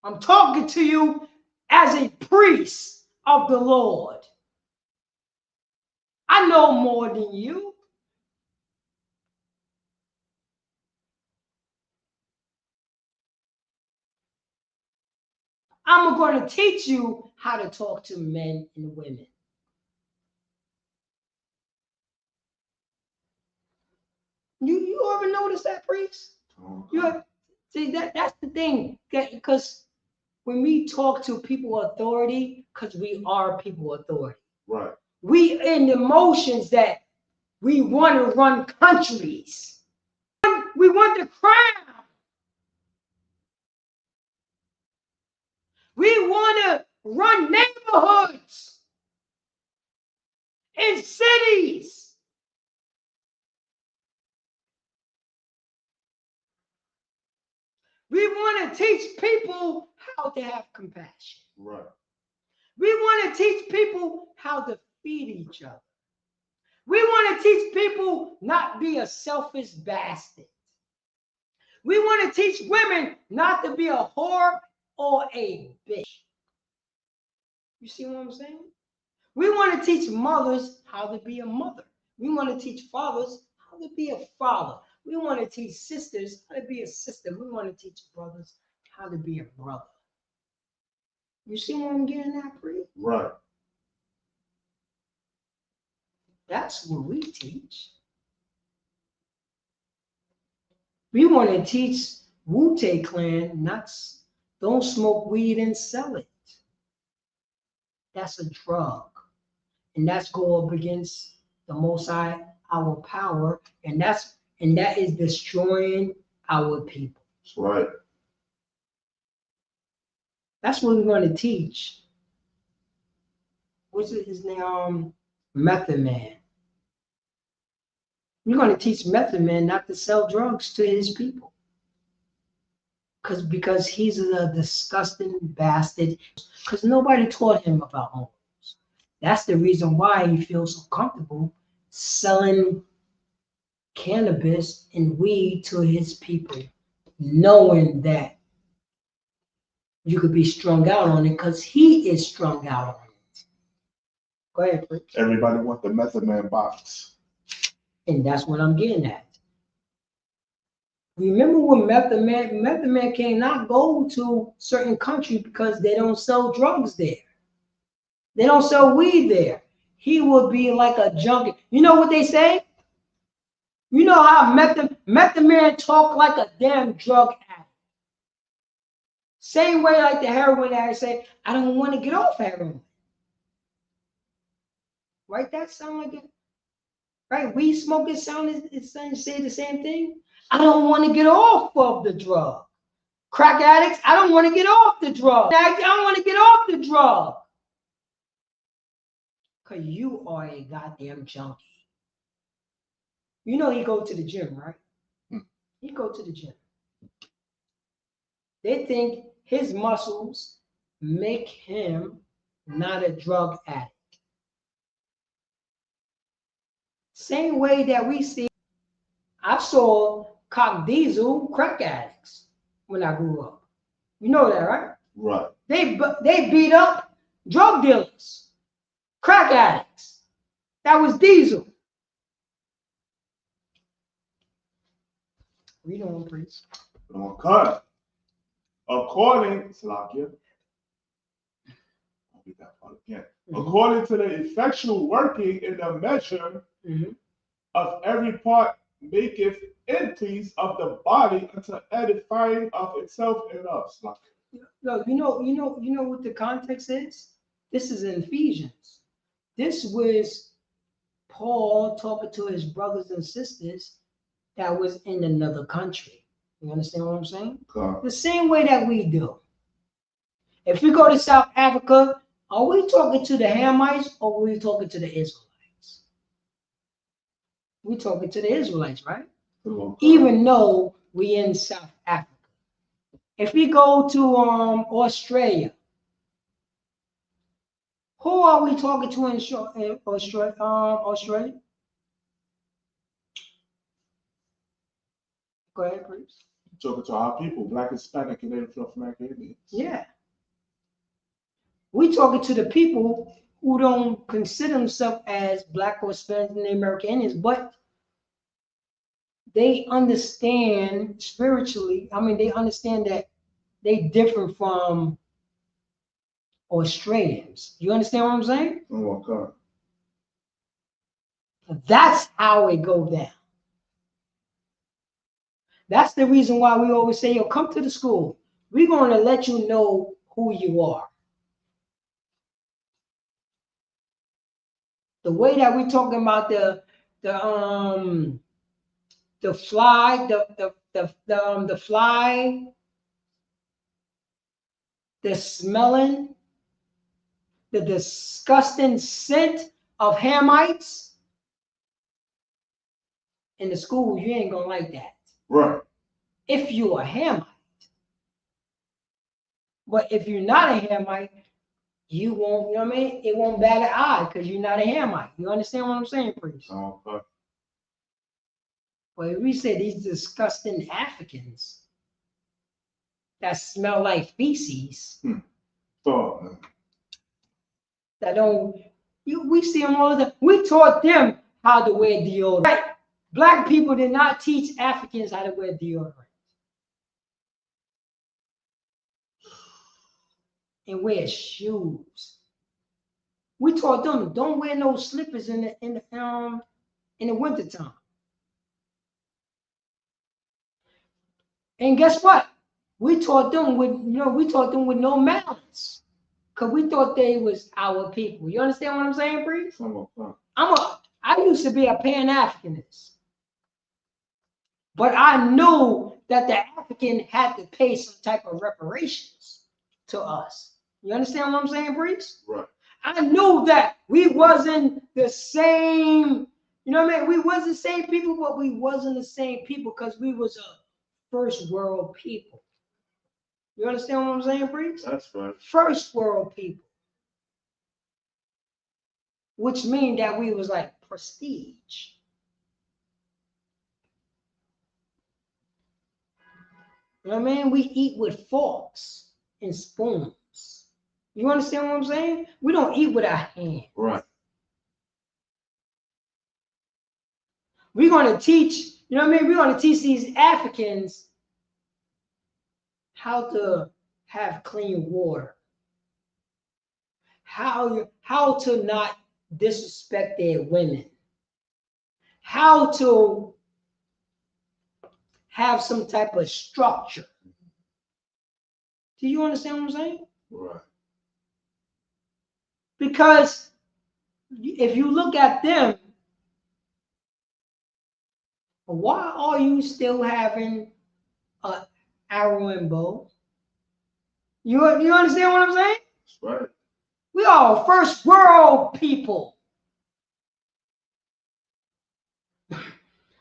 I'm talking to you as a priest of the Lord. I know more than you. I'm going to teach you how to talk to men and women. You ever notice that, priest? See, that's the thing. Because when we talk to people authority, because we are people authority. Right. We in the motions that we want to run countries. We want the crown. We want to run neighborhoods in cities. We want to teach people how to have compassion. Right. We want to teach people how to feed each other. We want to teach people not be a selfish bastard. We want to teach women not to be a whore or a bitch. You see what I'm saying? We want to teach mothers how to be a mother. We want to teach fathers how to be a father. We want to teach sisters how to be a sister. We want to teach brothers how to be a brother. You see what I'm getting at, Bree? Right. That's what we teach. We want to teach Wu-Tang Clan nuts. Don't smoke weed and sell it. That's a drug. And that's go up against the Most High, our power, and that is destroying our people. That's right. That's what we're going to teach. What's his name? Method Man. We're going to teach Method Man not to sell drugs to his people. Because he's a disgusting bastard. Because nobody taught him about hormones. That's the reason why he feels so comfortable selling cannabis and weed to his people, knowing that you could be strung out on it because he is strung out on it. Go ahead, please. Everybody want the Method Man box. And that's what I'm getting at. Remember when Method Man cannot go to certain countries because they don't sell drugs there. They don't sell weed there. He would be like a junkie. You know what they say? You know how Method Man talk like a damn drug addict. Same way like the heroin addict say, I don't want to get off heroin. Right? That sound like it. Right? Weed smokers say the same thing. I don't want to get off of the drug. Crack addicts, I don't want to get off the drug. I don't want to get off the drug. Because you are a goddamn junkie. You know he go to the gym, right? He go to the gym. They think his muscles make him not a drug addict. Same way that we see, I saw cock diesel crack addicts when I grew up. You know that, right? Right. They beat up drug dealers, crack addicts. That was diesel. Read on, please. Okay. According, Slakia, I'll read that part again. According to the effectual working in the measure of every part maketh increase of the body unto edifying of itself in us. No, you know what the context is? This is in Ephesians. This was Paul talking to his brothers and sisters that was in another country. You understand what I'm saying? The same way that we do. If we go to South Africa, are we talking to the Hamites or are we talking to the Israelites? We're talking to the Israelites, right? Even though we in South Africa. If we go to Australia, who are we talking to in Australia? Go ahead, please. Talking to our people, Black, Hispanic, and Native American Indians. Yeah. We talking to the people who don't consider themselves as Black or Hispanic and American Indians, but they understand spiritually. I mean, they understand that they different from Australians. You understand what I'm saying? Oh, okay. That's how it go down. That's the reason why we always say, yo, come to the school. We're going to let you know who you are. The way that we're talking about the fly, the fly, the smelling, the disgusting scent of Hamites. In the school, you ain't gonna like that. Right. If you're a Hamite. But if you're not a Hamite, you won't, you know what I mean? It won't bat an eye because you're not a Hamite. You understand what I'm saying, priest? Okay. But if we say these disgusting Africans that smell like feces, Thought, that don't, we see them all the time. We taught them how to wear deodorant. Right? Black people did not teach Africans how to wear deodorant. And wear shoes. We taught them don't wear no slippers in the wintertime. And guess what? We taught them with no malice. Cause we thought they was our people. You understand what I'm saying, priest? I used to be a Pan-Africanist. But I knew that the African had to pay some type of reparations to us. You understand what I'm saying, priest? Right. I knew that we wasn't the same, you know what I mean? We wasn't the same people, but we wasn't the same people because we was a first world people. You understand what I'm saying, priest? That's right. First world people. Which means that we was like prestige. You know what I mean? We eat with forks and spoons. You understand what I'm saying? We don't eat with our hands. Right. We're going to teach, you know what I mean? We're going to teach these Africans how to have clean water. How to not disrespect their women. How to have some type of structure. Do you understand what I'm saying? Right. Because if you look at them, why are you still having an arrow and bow? You understand what I'm saying? That's right. We are first world people.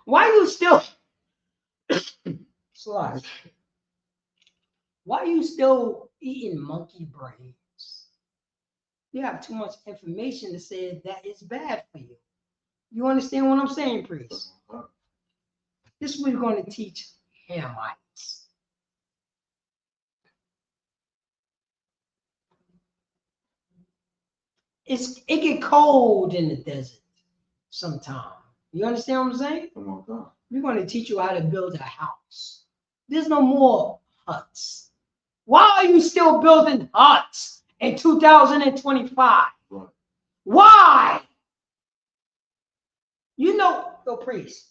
Why you still sorry? Why are you still eating monkey brains? You have too much information to say that it's bad for you. You understand what I'm saying, priest? This is what we're going to teach Hamites. It get cold in the desert sometimes. You understand what I'm saying? Oh my God. We're going to teach you how to build a house. There's no more huts. Why are you still building huts in 2025? Right. Why? You know, the priest.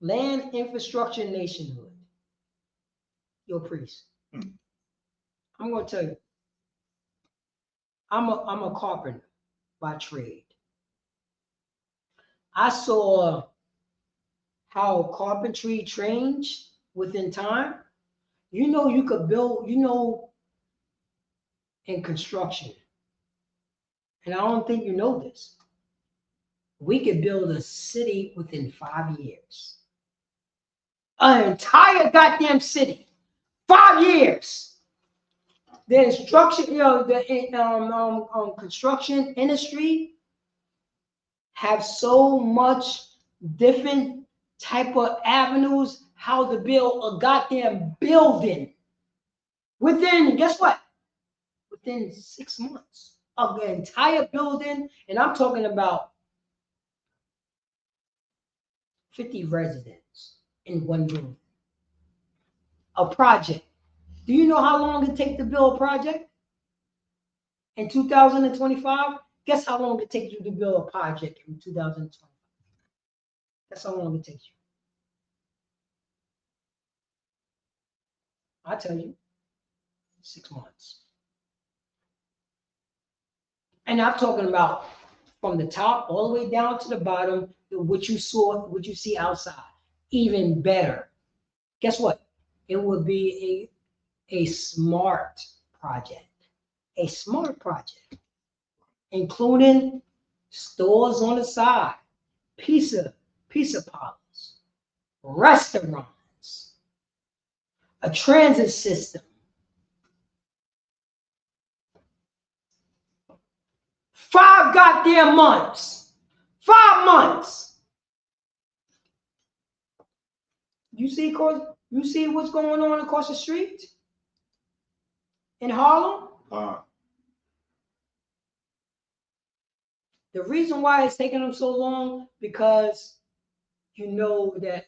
Land infrastructure nationhood. Your priest. I'm going to tell you. I'm a carpenter by trade. I saw how carpentry changed within time. You know, you could build, you know, in construction. And I don't think you know this. We could build a city within 5 years. An entire goddamn city. 5 years. The instruction, you know, the construction industry have so much different type of avenues, how to build a goddamn building within, guess what? Within 6 months of the entire building, and I'm talking about 50 residents in one room. A project. Do you know how long it takes to build a project? In 2025, guess how long it takes you to build a project in 2025? That's how long it takes you. I tell you, 6 months. And I'm talking about from the top all the way down to the bottom, what you saw, what you see outside, even better. Guess what? It would be a smart project, including stores on the side, pizza parlors, restaurants, a transit system. 5 goddamn months. 5 months. You see what's going on across the street in Harlem? The reason why it's taking them so long, because you know that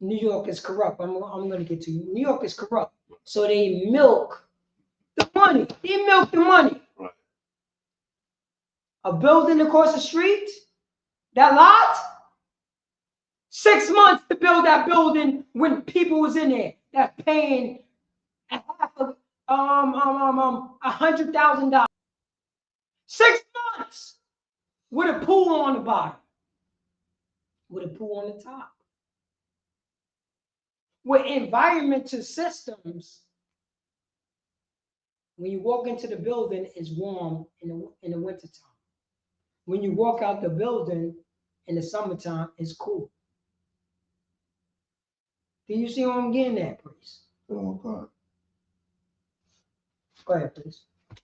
New York is corrupt. I'm going to get to you. New York is corrupt. So they milk the money. Right. A building across the street, that lot, 6 months to build that building when people was in there that's paying $100,000. 6 months with a pool on the bottom, with a pool on the top, with environmental systems. When you walk into the building, it's warm in the wintertime. When you walk out the building in the summertime, it's cool. Do you see what I'm getting at, please? Oh, God. Go ahead, please.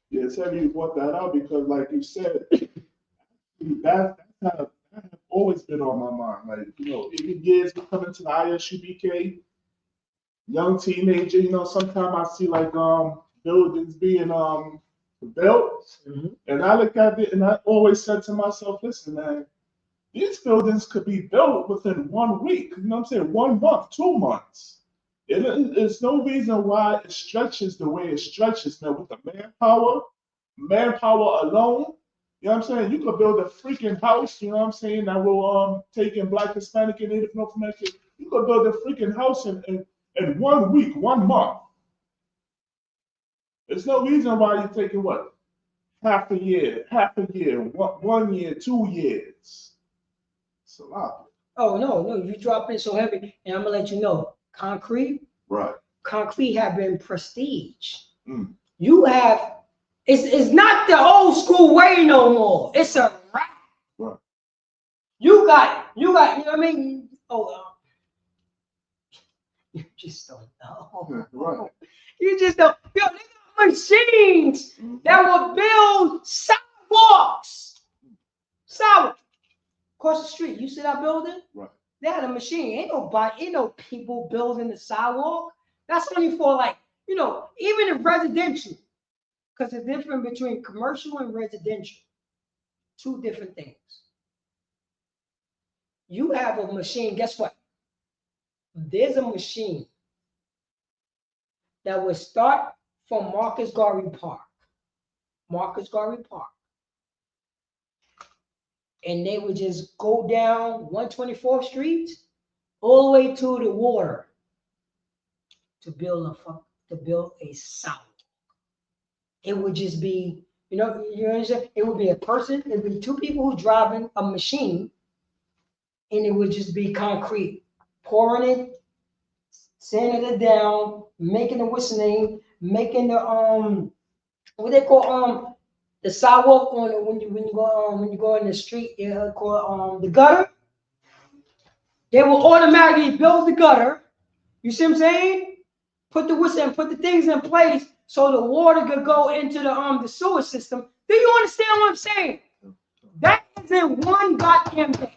Yeah, it's heavy you brought that out because, like you said, that has always been on my mind. Like, you know, even years coming to the ISUPK, young teenager, you know, sometimes I see like buildings being built, and I look at it and I always said to myself, listen, man, these buildings could be built within 1 week. You know what I'm saying? 1 month, 2 months. There's no reason why it stretches the way it stretches, man, with the manpower alone. You know what I'm saying? You could build a freaking house, you know what I'm saying, that will take in Black, Hispanic, and Native North American. You could build a freaking house in 1 week, 1 month. There's no reason why you're taking what? Half a year, 1 year, 2 years. It's a lot. Oh, no, you drop in so heavy, and I'm gonna let you know, concrete have been prestige. You have, it's not the old school way no more. It's a wrap. Right. You got, you know what I mean? You just don't know. Right. You just don't. Yo, they got machines that will build sidewalks. Across the street. You see that building? Right. They had a machine. Ain't no people building the sidewalk. That's only for, like, you know, even in residential. Because the difference between commercial and residential, 2 different things. You have a machine, guess what? There's a machine that would start from Marcus Garvey Park. And they would just go down 124th Street all the way to the water to build a sidewalk. It would just be, you understand? It would be a person, it would be 2 people who driving a machine, and it would just be concrete, pouring it, sanding it down, making the whistling, making the what they call the sidewalk on when you go in the street, called the gutter. They will automatically build the gutter. You see what I'm saying? Put the whistle and put the things in place so the water could go into the sewer system. Do you understand what I'm saying? That is in 1 goddamn day.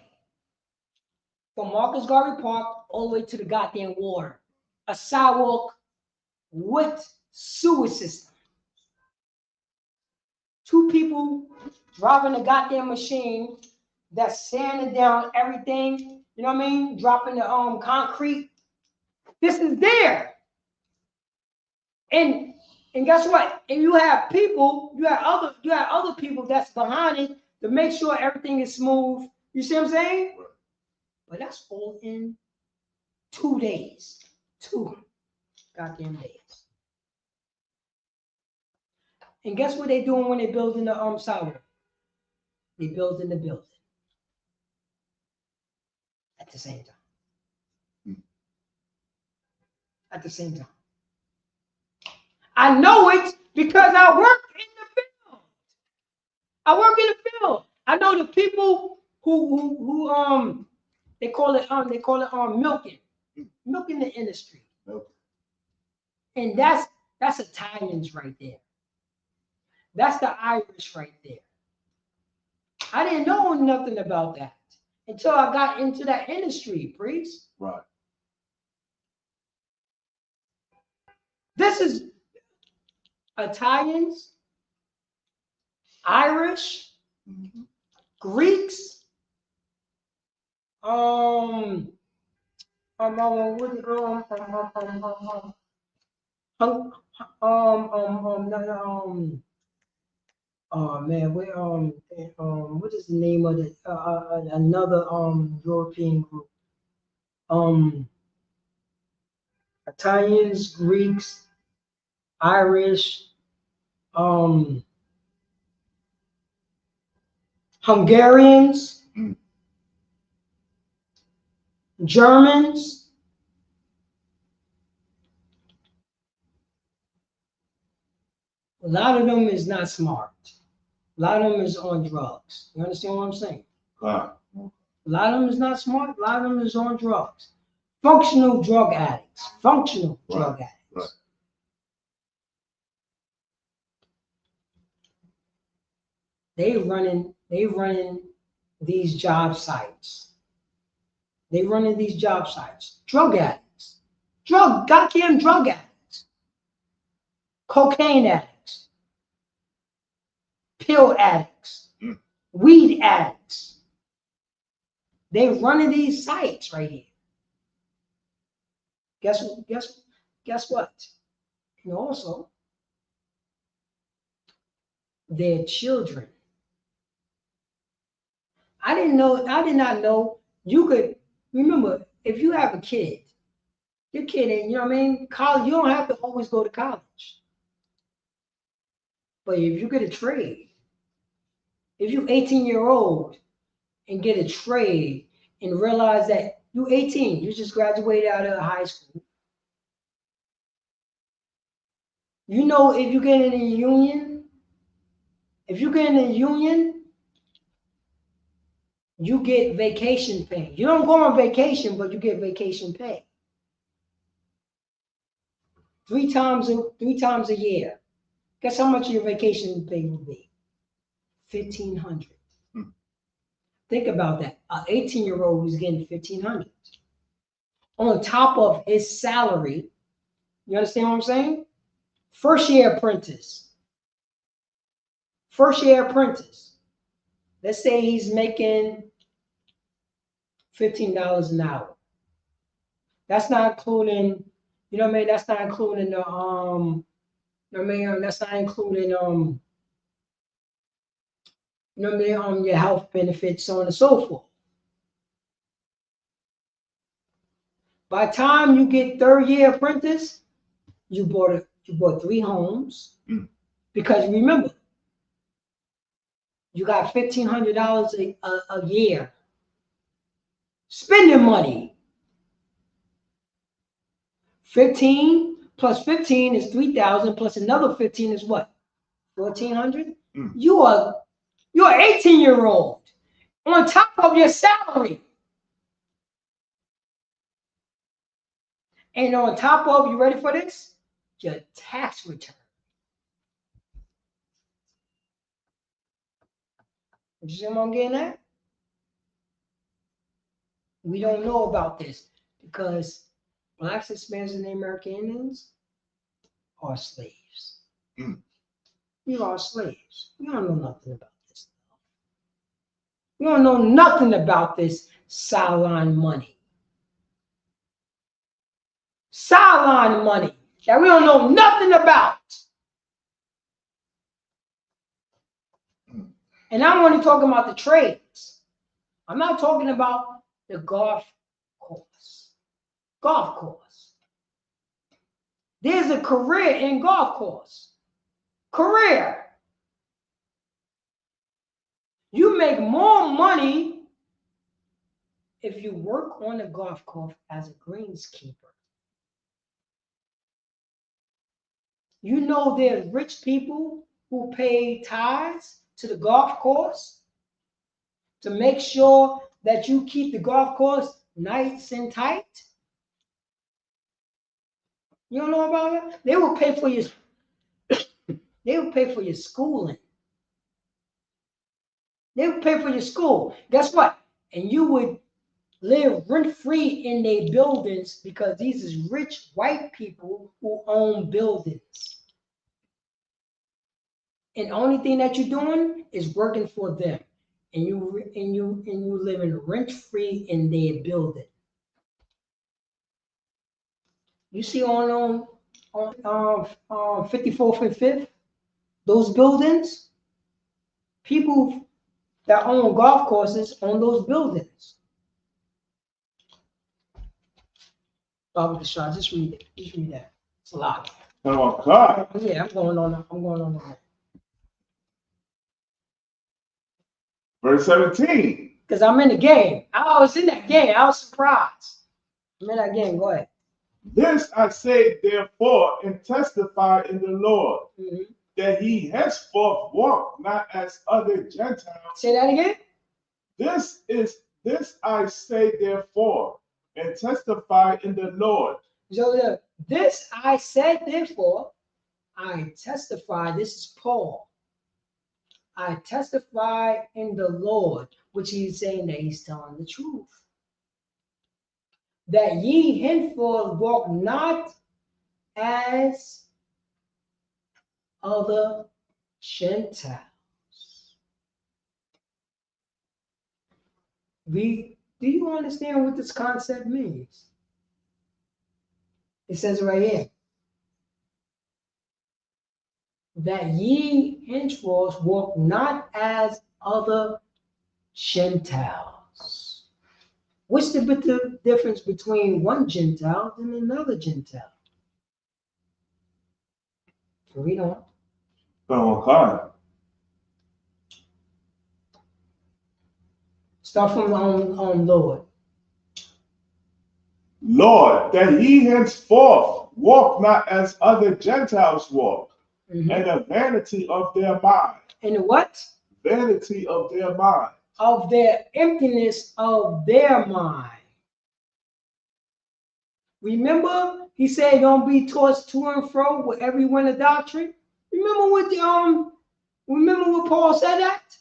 from Marcus Garvey Park all the way to the goddamn water. A sidewalk with sewer system. 2 people driving a goddamn machine that's sanding down everything, you know what I mean? Dropping the concrete. This is there. And guess what? And you have people, you have other people that's behind it to make sure everything is smooth. You see what I'm saying? Right. But that's all in 2 days. 2 goddamn days. And guess what they're doing when they're building the sidewalk? They building the building at the same time. At the same time. I know it because I work in the field. I work in the field. I know the people who they call it milking the industry. Okay. And that's Italians right there. That's the Irish right there. I didn't know nothing about that until I got into that industry, priest. Right. This is Italians, Irish, Greeks, oh man, what is the name of it? Another European group. Italians, Greeks, Irish, Hungarians, Germans. A lot of them is not smart. A lot of them is on drugs. You understand what I'm saying? Right. A lot of them is not smart. A lot of them is on drugs. Functional drug addicts. Functional drug addicts. Right. They running these job sites. They running these job sites. Drug addicts. Goddamn drug addicts. Cocaine addicts. Pill addicts. Weed addicts. They running these sites right here. Guess what? And also, their children. I did not know you could remember if you have a kid, your kid ain't, you know what I mean? College, you don't have to always go to college. But if you get a trade, if you're 18-year-old and get a trade and realize that you're 18, you just graduated out of high school. You know, if you get in a union, you get vacation pay. You don't go on vacation, but you get vacation pay. 3 times a year. Guess how much your vacation pay will be? $1,500. Think about that. An 18-year-old who's getting $1,500 on top of his salary. You understand what I'm saying? First year apprentice. Let's say he's making $15 an hour. That's not including, you know what I mean? That's not including the that's not including your health benefits, so on and so forth. By the time you get 3rd year apprentice, you bought 3 homes. Because remember, you got $1,500 a year spending money. 15 plus 15 is 3,000 plus another 15 is what? 1,400. You're an 18-year-old on top of your salary. And on top of, you ready for this? Your tax return. You see what I'm getting at? We don't know about this because blacks, Hispanics, and American Indians are slaves. Mm. We are slaves. We don't know nothing about this. We don't know nothing about this sideline money. Sideline money that we don't know nothing about. And I'm only talking about the trades. I'm not talking about the golf course. Golf course. There's a career in golf course. Career. You make more money if you work on a golf course as a greenskeeper. You know there's rich people who pay tithes to the golf course to make sure that you keep the golf course nice and tight. You don't know about it? They will pay for your they will pay for your schooling. They will pay for your school. Guess what? And you would live rent-free in their buildings because these is rich white people who own buildings. And the only thing that you're doing is working for them. And you living rent-free in their building. You see on 54th and 5th, those buildings, people that own golf courses own those buildings. Baba Kashar, just read it. Just read that. It's a lot. Oh God. Yeah, I'm going on that. Verse 17. Because I'm in the game. I was in that game. I was surprised. I'm in that game. Go ahead. This I say therefore and testify in the Lord, Mm-hmm. that he henceforth walk not as other Gentiles. Say that again. This I say therefore and testify in the Lord. So this I said therefore, I testify. This is Paul. I testify in the Lord, which he's saying that he's telling the truth. That ye henceforth walk not as other Gentiles. Do you understand what this concept means? It says right here. That ye henceforth walk not as other Gentiles. What's the difference between one Gentile and another Gentile? Read on. Oh God. Start from on Lord. Lord, that he henceforth walk not as other Gentiles walk, Mm-hmm. and the vanity of their mind. And what? Vanity of their mind. Of their emptiness of their mind. Remember, he said, "Don't be tossed to and fro with every wind of doctrine." Remember what Paul said that?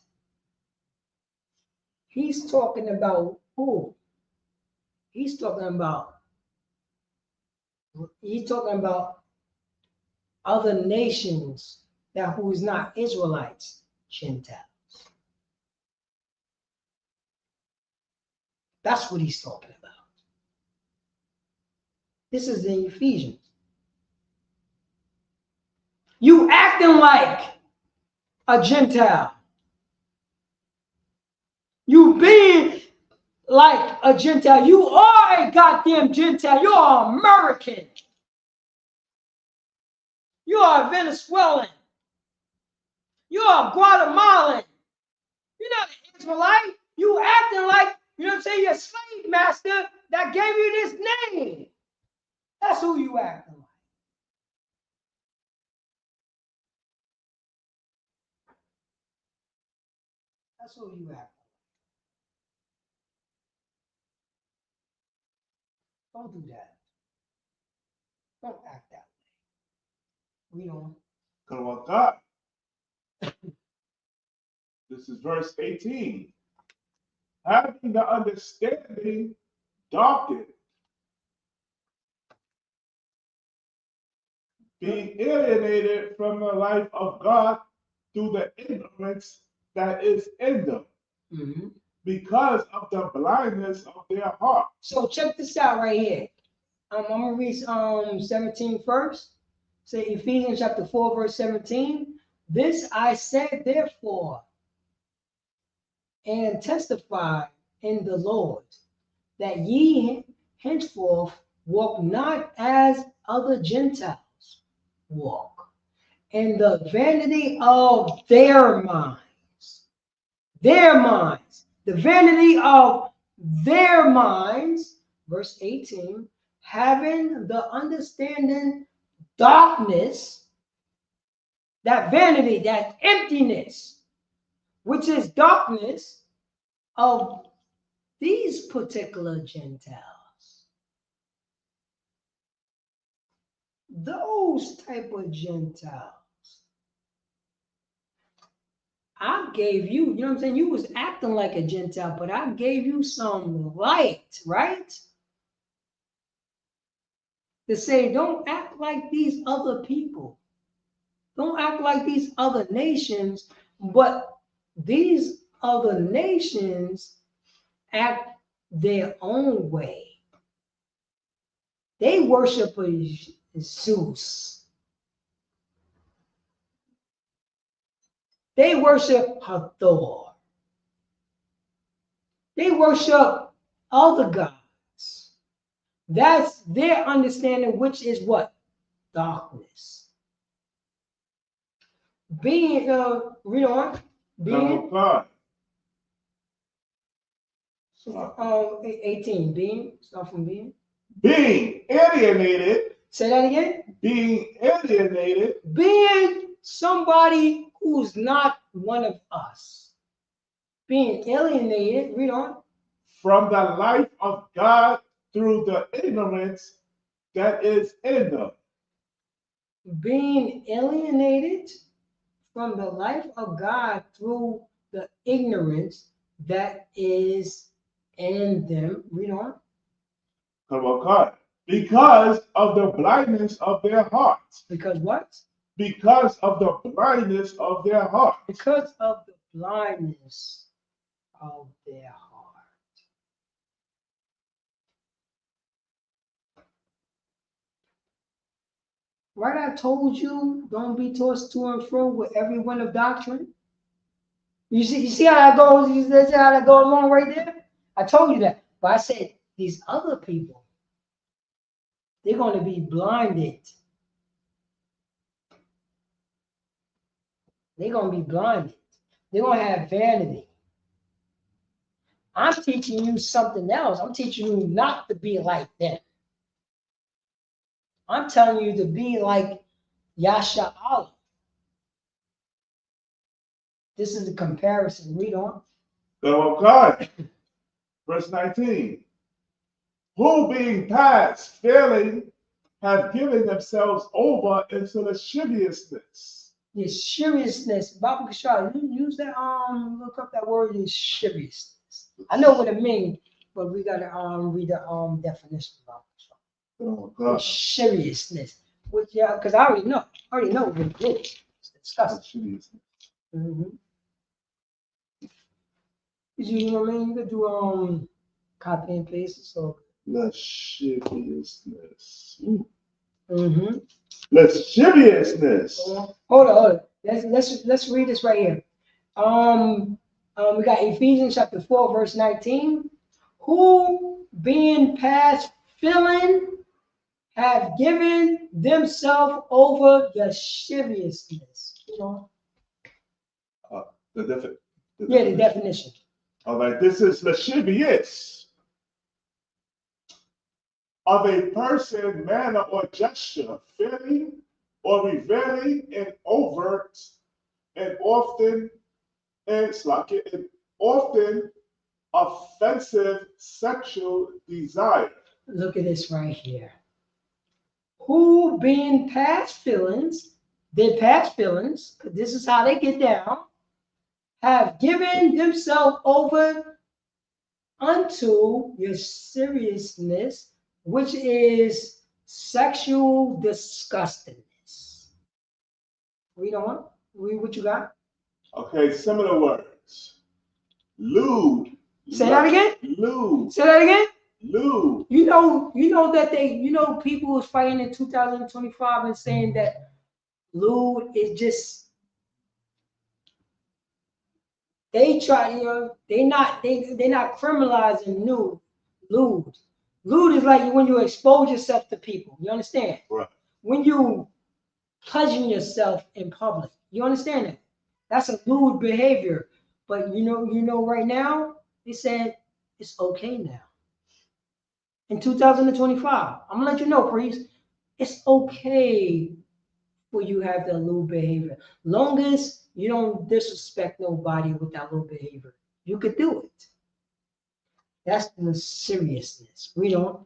He's talking about who? He's talking about other nations that who is not Israelites, Gentiles. That's what he's talking about. This is in Ephesians. You acting like a Gentile. You being like a Gentile. You are a goddamn Gentile. You are American. You are Venezuelan. You are Guatemalan. You're not an Israelite. You acting like, you know what I'm saying, your slave master that gave you this name. That's who you acting like. That's who you act like. Don't do that. Don't act that way. We don't. Come on, God. This is verse 18. Having the understanding darkened, being alienated from the life of God through the ignorance that is in them, because of the blindness of their heart. So check this out right here. I'm gonna read 17 first. Say Ephesians chapter 4, verse 17. This I said therefore, and testify in the Lord, that ye henceforth walk not as other Gentiles walk, in the vanity of their minds. Their minds. The vanity of their minds, verse 18, having the understanding darkness, that vanity, that emptiness, which is darkness of these particular Gentiles. Those type of Gentiles. I gave you, you know what I'm saying? You was acting like a Gentile, but I gave you some light, right? To say, don't act like these other people. Don't act like these other nations, but these other nations act their own way. They worship Zeus. They worship Hathor. They worship other gods. That's their understanding, which is what? Darkness. Being, read on. Being. 18. Being. Start from being. Being alienated. Say that again. Being alienated. Being somebody who's not one of us. Being alienated, read on. From the life of God through the ignorance that is in them. Being alienated from the life of God through the ignorance that is in them. Read on. Come on, God. Because of the blindness of their hearts. Because what? Because of the blindness of their heart. Because of the blindness of their heart. Right, I told you, don't be tossed to and fro with every wind of doctrine. You see how that goes? You see how that goes along right there? I told you that. But I said, these other people, they're going to be blinded. They're going to be blinded. They're going to have vanity. I'm teaching you something else. I'm teaching you not to be like them. I'm telling you to be like Yasha Allah. This is the comparison. Read on. Go on, God. Verse 19. Who being past failing have given themselves over into lasciviousness. Lasciviousness. Baba Kashar, you use that look up that word lasciviousness. I know what it means, but we gotta read the definition of Baba Kashar. Oh God. Lasciviousness. Which because I already know what it is. It's disgusting. You know what I mean? You could do copy and paste. So lasciviousness. Lasciviousness. Hold on. Let's read this right here. We got Ephesians chapter 4, verse 19. Who being past feeling have given themselves over lasciviousness. You know? The definition. All right, this is lascivious. Of a person, manner, or gesture, feeling or revealing in overt and often offensive sexual desire. Look at this right here. Who being past feelings, their past feelings, because this is how they get down, have given themselves over unto your seriousness, which is sexual disgustingness. Read on. Read what you got. Okay, similar words. Lewd. Say that again. Lewd. Say that again. Lewd. You know that people was fighting in 2025 and saying that lewd is just, they try, they're not criminalizing lewd. Lewd is like when you expose yourself to people. You understand? Right. When you pleasure yourself in public. You understand that? That's a lewd behavior. But you know, right now, they said it's okay now. In 2025, I'm gonna let you know, priest, it's okay for you to have that lewd behavior. Long as you don't disrespect nobody with that lewd behavior, you could do it. That's the seriousness. We don't.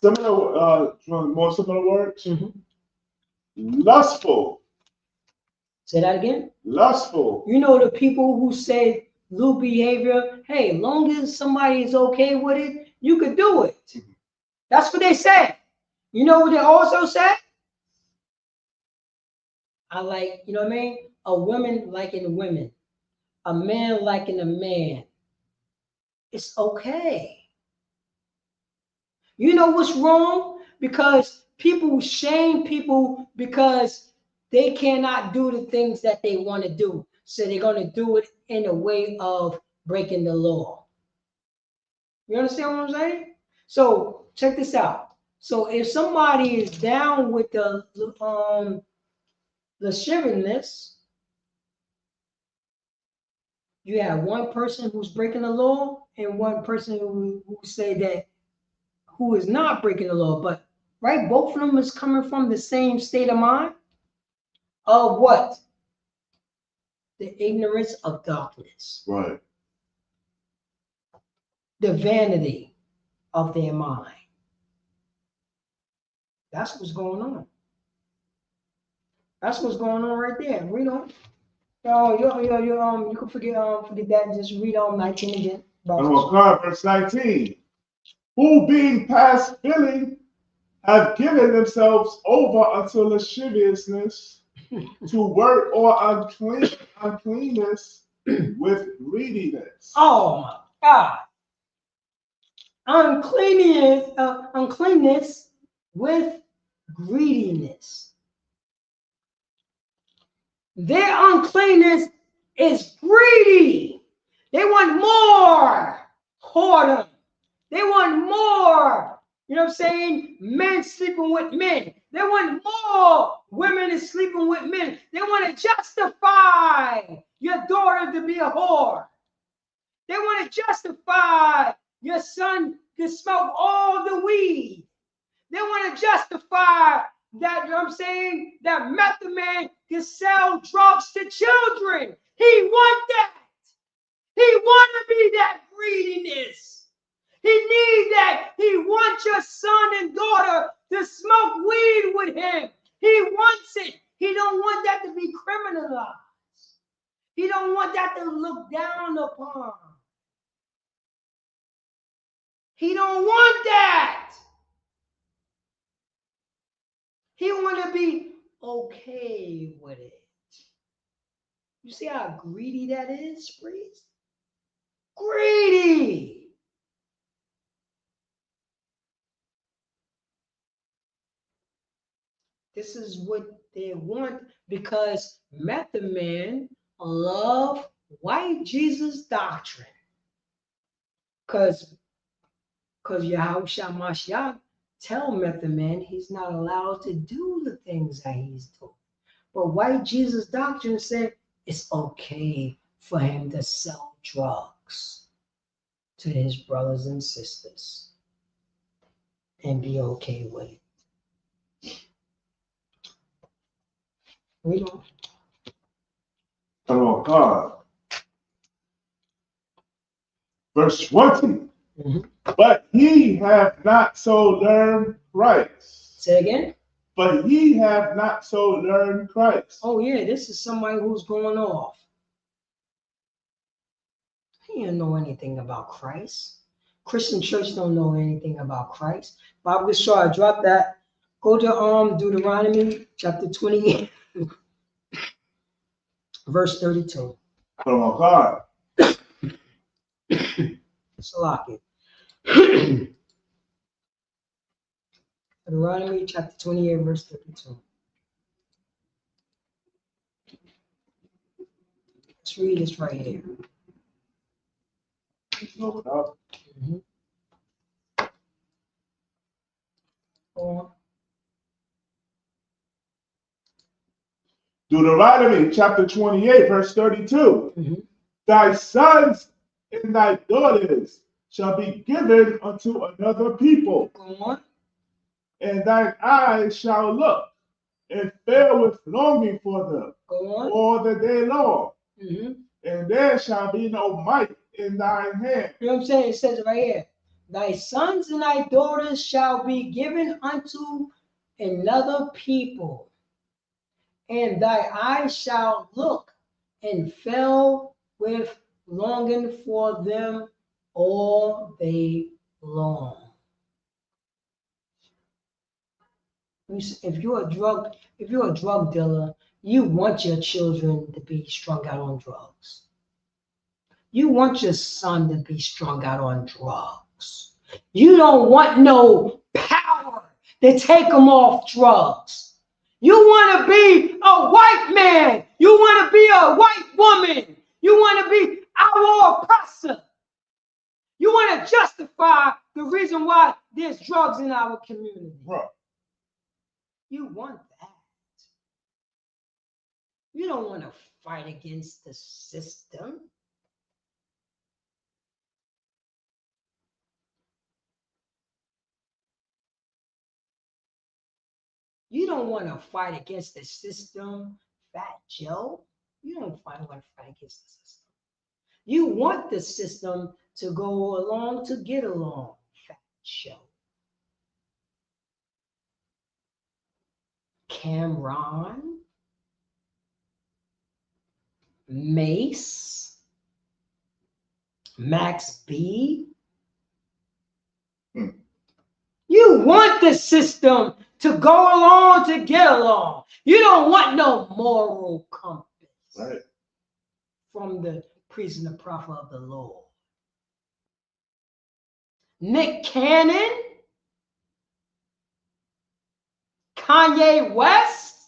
Similar, more similar words. Lustful. Say that again. Lustful. You know the people who say lewd behavior, hey, long as somebody is okay with it, you could do it. That's what they said. You know what they also said? I like, you know what I mean? A woman liking women, a man liking a man. It's okay. You know what's wrong? Because people shame people because they cannot do the things that they want to do. So they're going to do it in a way of breaking the law. You understand what I'm saying? So check this out. So if somebody is down with the lasciviousness, you have one person who's breaking the law and one person who say that who is not breaking the law. But right, both of them is coming from the same state of mind of what? The ignorance of darkness. Right. The vanity of their mind. That's what's going on. That's what's going on right there. Read on. You can forget that and just read on 19 again. Verse 19. Who being past feeling have given themselves over unto lasciviousness to work or uncleanness with greediness. Oh my God. Uncleanness with greediness. Their uncleanness is greedy. They want more whoredom. They want more, you know what I'm saying? Men sleeping with men. They want more women is sleeping with men. They want to justify your daughter to be a whore. They want to justify your son to smoke all the weed. They want to justify that, you know what I'm saying, that method man can sell drugs to children. He want that. He want to be that greediness. He need that. He wants your son and daughter to smoke weed with him. He wants it. He don't want that to be criminalized. He don't want that to look down upon. He don't want that. He want to be okay with it. You see how greedy that is, priest? Greedy. This is what they want because Method Man love white Jesus doctrine. Because Yahushua Mashiach tell Method Man he's not allowed to do the things that he's doing. But white Jesus doctrine said it's okay for him to sell drugs to his brothers and sisters and be okay with it. Read on. Come on, God. Verse 20. But ye have not so learned Christ. Say again. But ye have not so learned Christ. Oh yeah, this is somebody who's going off. You don't know anything about Christ. Christian church don't know anything about Christ. Bible sorry, drop that. Go to Deuteronomy chapter 28, verse 32. Put him on guard. Salaki. Deuteronomy chapter 28, verse 32. Let's read this right here. Open up. Mhm. Go on. Deuteronomy chapter 28, verse 32. Mhm. Thy sons and thy daughters shall be given unto another people, Go on. and thine eyes shall look and fail with longing for them Go on. all the day long, Mhm. and there shall be no might in thine hand. You know what I'm saying? It says it right here. Thy sons and thy daughters shall be given unto another people, and thy eyes shall look and fail with longing for them all day long. If you're a drug dealer, you want your children to be strung out on drugs. You want your son to be strung out on drugs. You don't want no power to take them off drugs. You want to be a white man. You want to be a white woman. You want to be our oppressor. You want to justify the reason why there's drugs in our community. Right. You want that. You don't want to fight against the system. You don't want to fight against the system, Fat Joe. You don't want to fight against the system. You want the system to go along to get along, Fat Joe. Cameron, Mace, Max B. You want the system to go along to get along. You don't want no moral compass. Right. From the priest and the prophet of the Lord. Nick Cannon, Kanye West,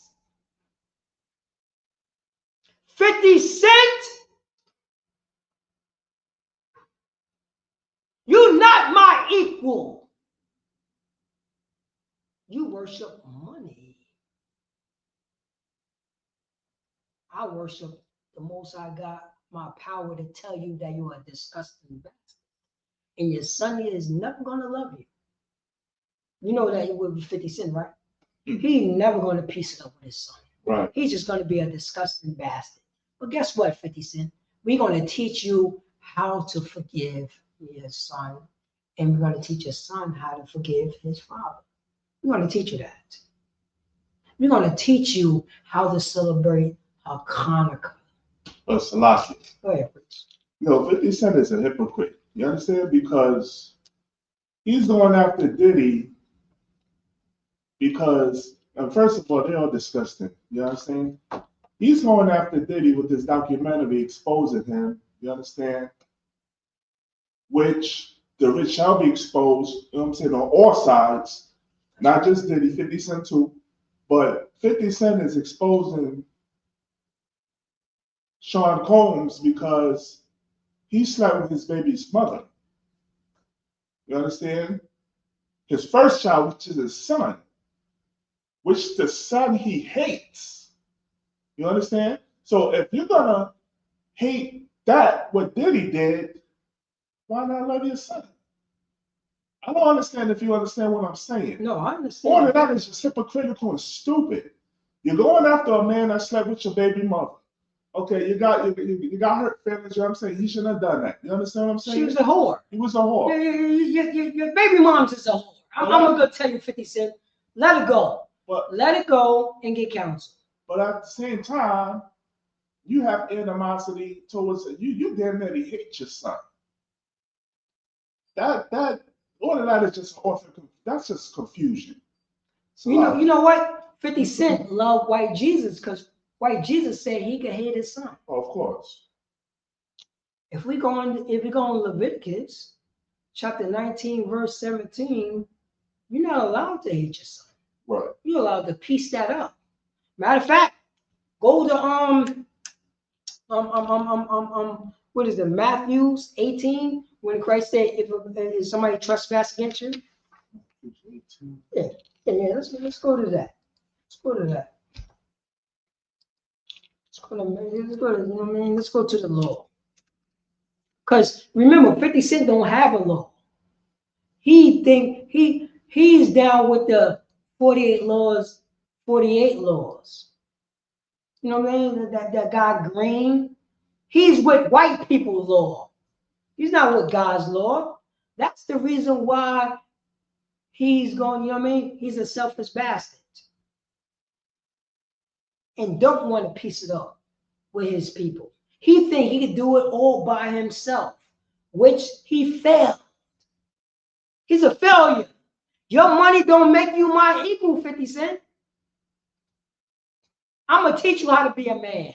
50 Cent. You're not my equal. You worship money. I worship the Most High God, my power to tell you that you are a disgusting bastard. And your son is never going to love you. You know that it would be 50 Cent, right? He's never going to piece it up with his son. Right. He's just going to be a disgusting bastard. But guess what, 50 Cent? We're going to teach you how to forgive your son. And we're going to teach your son how to forgive his father. We're going to teach you that. We're going to teach you how to celebrate Hanukkah. But Selassie, Go ahead, please. 50 Cent is a hypocrite. You understand? Because he's going after Diddy because, first of all, they're all disgusting. You understand? He's going after Diddy with this documentary exposing him. You understand? Which the rich shall be exposed, you know what I'm saying, on all sides, not just Diddy, 50 Cent too, but 50 Cent is exposing Sean Combs because he slept with his baby's mother. You understand? His first child, which is his son, which the son he hates. You understand? So if you're gonna hate that, what Diddy did, why not love your son? I don't understand if you understand what I'm saying. No, I understand. All of that is just hypocritical and stupid. You're going after a man that slept with your baby mother. Okay, you got hurt feelings. You know what I'm saying? He shouldn't have done that. You understand what I'm saying? She was a whore. He was a whore. Your baby mom's is a whore. I'm gonna tell you, 50 Cent, let it go. But let it go and get counsel. But at the same time, you have animosity towards you damn nearly hate your son. That all of that is just that's just confusion. So, You know what? 50 Cent loved white Jesus because white Jesus said he could hate his son. of course. If we go on Leviticus chapter 19, verse 17, you're not allowed to hate your son. Right. You're allowed to piece that up. Matter of fact, go to what is it, Matthew 18, when Christ said, if somebody trespass against you. Yeah, let's go to that. Let's go to that. Let's go to the law. Because remember, 50 Cent don't have a law. He's down with the 48 laws. You know what I mean? That guy Green. He's with white people's law. He's not with God's law. That's the reason why he's going, you know what I mean? He's a selfish bastard. And don't want to piece it up with his people. He think he could do it all by himself, which he failed. He's a failure. Your money don't make you my equal, 50 Cent. I'm going to teach you how to be a man.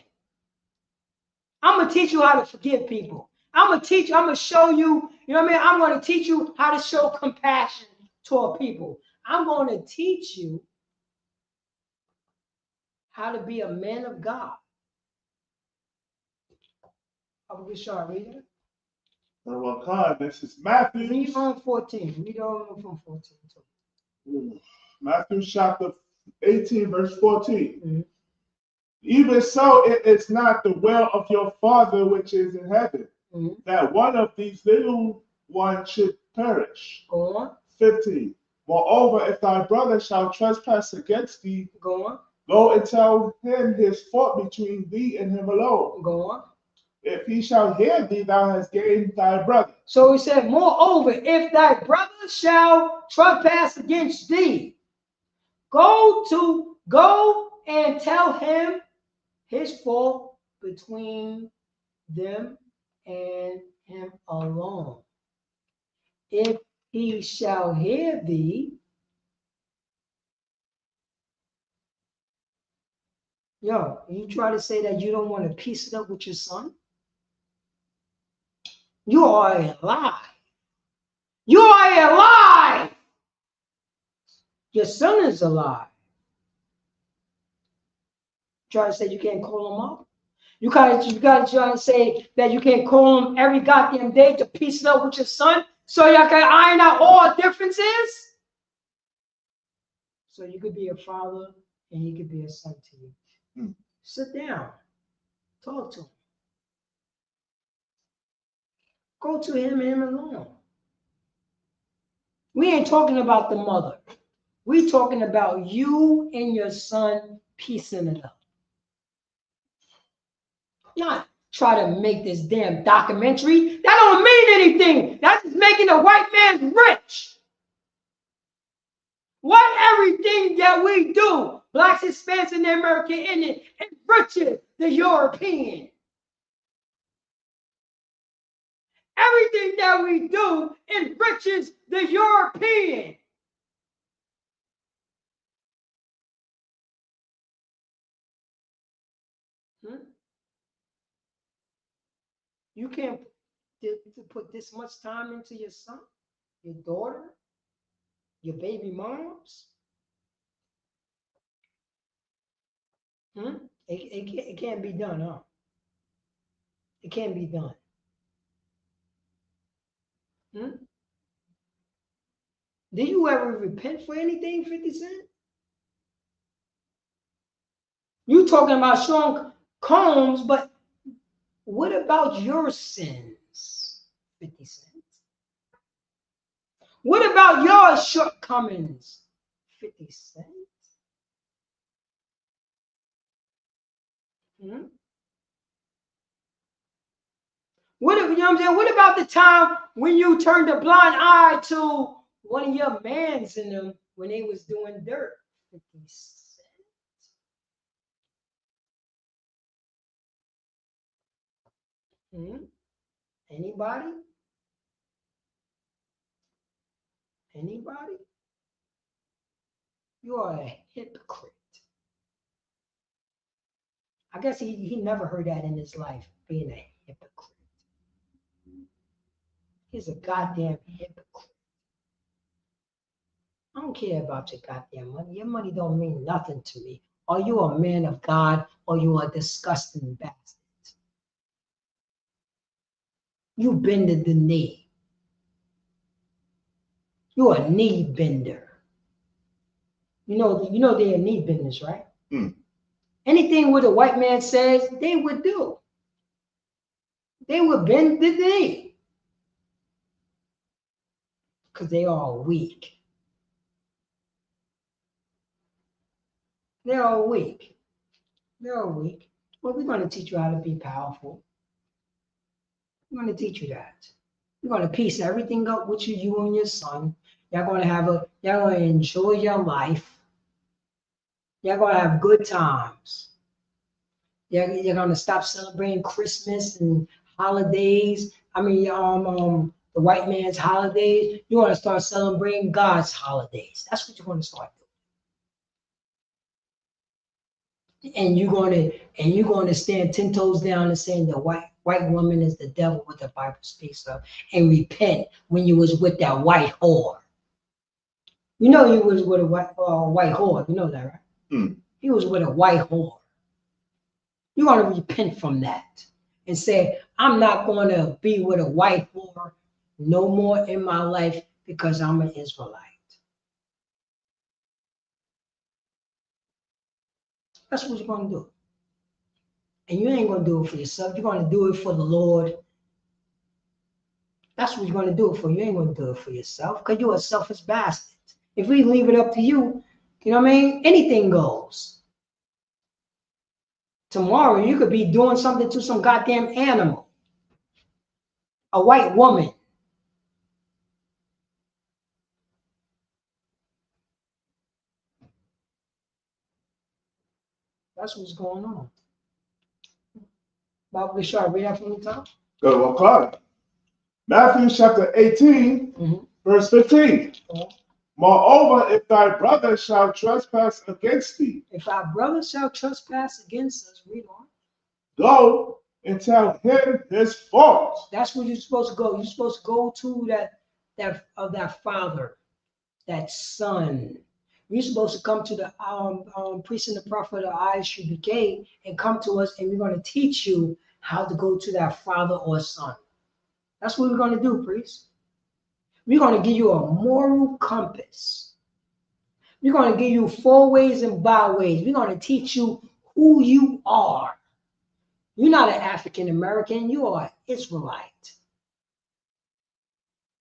I'm going to teach you how to forgive people. I'm going to show you, you know what I mean? I'm going to teach you how to show compassion toward people. I'm going to teach you how to be a man of God. Are we sure read it? Well, God, this is Matthew. Read on 14. Read on from 14 too. Matthew chapter 18, verse 14. Mm-hmm. Even so, it is not the will of your Father which is in heaven, that one of these little ones should perish. Go on. 15. Moreover, if thy brother shall trespass against thee, go on. Go and tell him his fault between thee and him alone. Go on. If he shall hear thee, thou hast gained thy brother. So he said, moreover, if thy brother shall trespass against thee, go and tell him his fault between them and him alone. If he shall hear thee, you try to say that you don't want to piece it up with your son? You are a lie. You are a lie. Your son is a lie. Try to say you can't call him up. You got to try to say that you can't call him every goddamn day to piece it up with your son so you can iron out all differences. So you could be a father and he could be a son to you. Sit down. Talk to him. Go to him and him alone. We ain't talking about the mother. We talking about you and your son piecing it up. Not try to make this damn documentary. That don't mean anything. That's just making a white man rich. What everything that we do, blacks, Hispanics, and the American Indian, enriches the European. Everything that we do enriches the European. You can't put this much time into your son, your daughter, your baby moms. It can't be done, huh? It can't be done. Did you ever repent for anything, 50 Cent? You talking about Sean Combs, but what about your sins, 50 Cent? What about your shortcomings, 50 Cent? What about the time when you turned a blind eye to one of your mans in them when they was doing dirt, 50 Cent? Hmm? Anybody? Anybody? You are a hypocrite. I guess he never heard that in his life, being a hypocrite. He's a goddamn hypocrite. I don't care about your goddamn money. Your money don't mean nothing to me. Are you a man of God or you a disgusting bastard? You bended the knee. You a knee bender. You know they're knee benders, right? Mm. Anything what a white man says, they would do. They would bend the knee. Because they are weak. They're all weak. They're all weak. Well, we're going to teach you how to be powerful. We're going to teach you that. We're going to piece everything up with you and your son. You're going to enjoy your life. You're going to have good times. You're going to stop celebrating Christmas and holidays. The white man's holidays. You're going to start celebrating God's holidays. That's what you're going to start doing. And you're going to stand 10 toes down and saying the white woman is the devil, what the Bible speaks of, and repent when you was with that white whore. You know he was with a white whore. You know that, right? Mm. He was with a white whore. You're going to repent from that and say, I'm not going to be with a white whore no more in my life because I'm an Israelite. That's what you're going to do. And you ain't going to do it for yourself. You're going to do it for the Lord. That's what you're going to do it for. You ain't going to do it for yourself because you're a selfish bastard. If we leave it up to you, you know what I mean? Anything goes. Tomorrow, you could be doing something to some goddamn animal. A white woman. That's what's going on. Bible, shall I read that from the top? Go, okay. Matthew chapter 18, verse 15. Moreover, if thy brother shall trespass against thee, if our brother shall trespass against us, read on. Go and tell him his fault. That's where you're supposed to go. You're supposed to go to that father, that son. You're supposed to come to the priest and the prophet of ISUPK and come to us, and we're going to teach you how to go to that father or son. That's what we're going to do, priest. We're going to give you a moral compass. We're going to give you 4 ways and byways. We're going to teach you who you are. You're not an African American. You are an Israelite.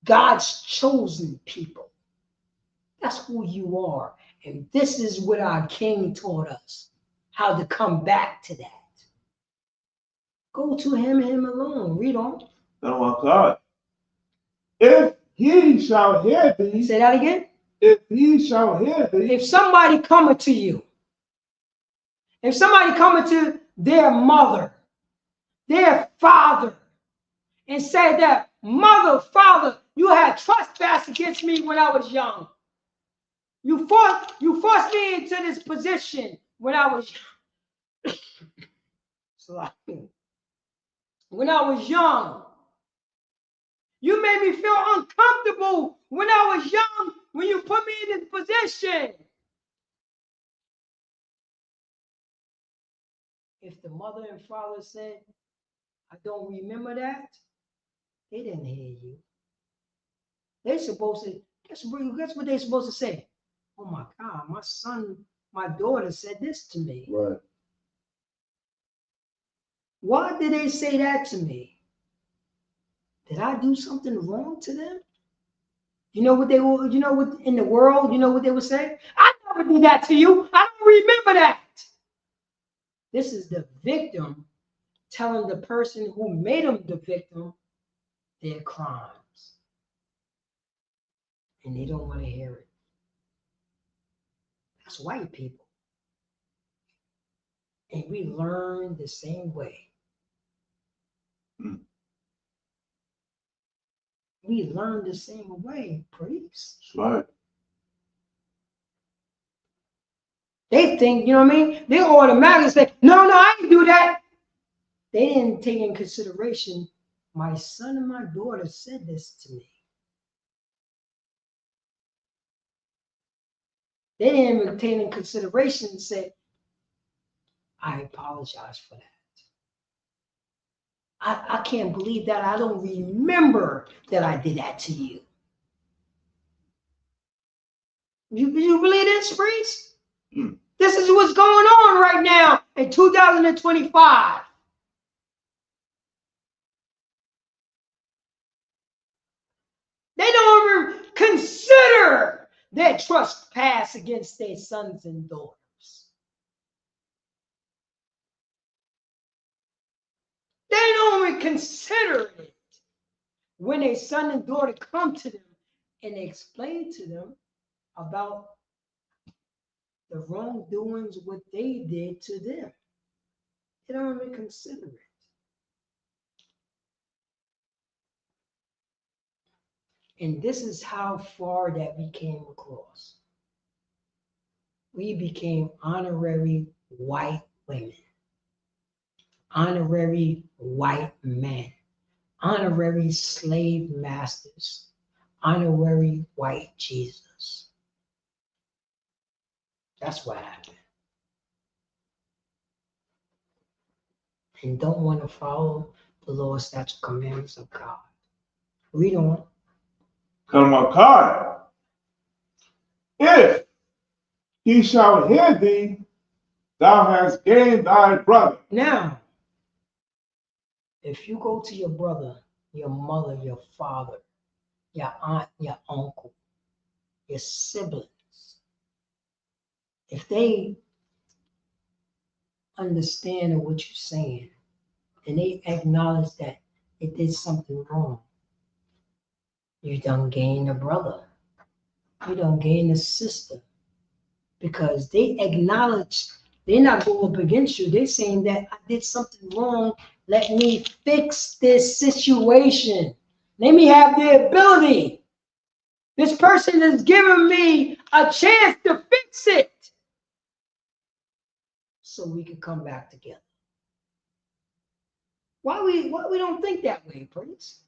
God's chosen people. That's who you are. And this is what our King taught us, how to come back to that. Go to him alone. Read on. Oh, God. If he shall hear thee. Say that again. If he shall hear thee. If somebody coming to you, if somebody coming to their mother, their father, and say that, mother, father, you had trespassed against me when I was young. You forced me into this position when I was young. You made me feel uncomfortable when I was young, when you put me in this position. If the mother and father said, I don't remember that, they didn't hear you. They're supposed to, guess what they're supposed to say? Oh my God, my son, my daughter said this to me. Right. Why did they say that to me? Did I do something wrong to them? You know what they will, what in the world, what they would say? I never did that to you. I don't remember that. This is the victim telling the person who made them the victim their crimes. And they don't want to hear it. That's white people. And we learn the same way. Mm. We learn the same way, priest. That's right. They think, you know what I mean? They automatically say, no, I didn't do that. They didn't take in consideration, my son and my daughter said this to me. They didn't even take in consideration and say, I apologize for that. I can't believe that. I don't remember that I did that to you. You believe this, priest? Mm. This is what's going on right now in 2025. They don't even consider their trespass against their sons and daughters. They don't even consider it when a son and daughter come to them and explain to them about the wrongdoings, what they did to them. They don't even consider it. And this is how far that we came across. We became honorary white women, honorary white men, honorary slave masters, honorary white Jesus. That's what happened. And don't want to follow the law, statutes, commandments of God. Read on. Come on, God. If he shall hear thee, thou hast gained thy brother. Now, if you go to your brother, your mother, your father, your aunt, your uncle, your siblings, if they understand what you're saying and they acknowledge that they did something wrong, you done gain a brother. You done gain a sister. Because they acknowledge, they're not going up against you. They're saying that I did something wrong. Let me fix this situation. Let me have the ability. This person has given me a chance to fix it. So we can come back together. Why we don't think that way, priest?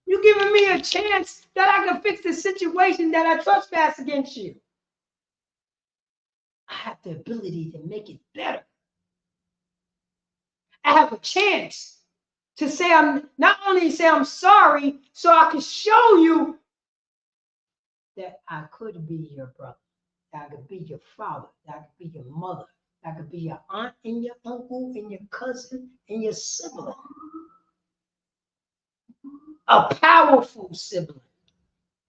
You giving me a chance that I can fix the situation that I trespass against you. I have the ability to make it better. I have a chance to say I'm not only say I'm sorry, so I can show you that I could be your brother, that I could be your father, that I could be your mother, that I could be your aunt and your uncle and your cousin and your sibling. A powerful sibling,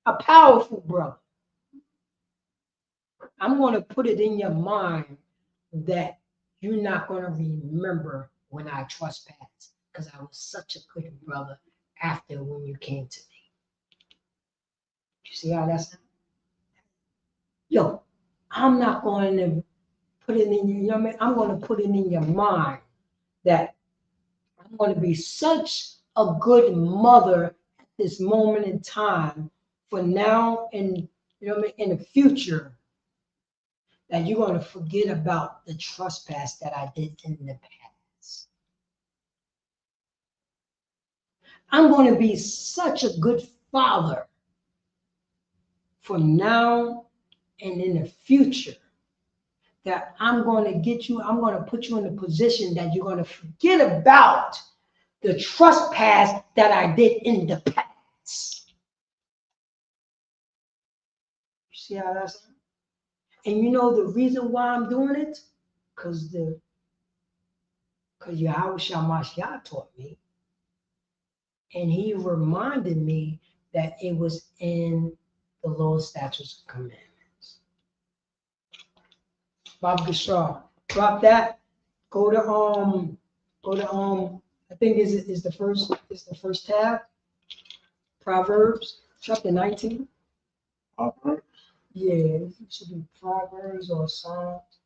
a powerful brother. I'm going to put it in your mind that you're not going to remember when I trespassed because I was such a good brother after when you came to me. You see how that's? Yo, I'm not going to put it in, you know what I mean? I'm going to put it in your mind that I'm going to be such a good mother at this moment in time for now and, you know what I mean, in the future, that you're going to forget about the trespass that I did in the past. I'm going to be such a good father for now and in the future that I'm going to get you, I'm going to put you in a position that you're going to forget about the trespass that I did in the past. You see how that's? And you know the reason why I'm doing it? Because Yahweh Shamashiach taught me. And he reminded me that it was in the law, statutes, and commandments. Bob Gashar, drop that. Go to I think is the first tab. Proverbs chapter 19. Proverbs. Yeah, it should be Proverbs or Psalms.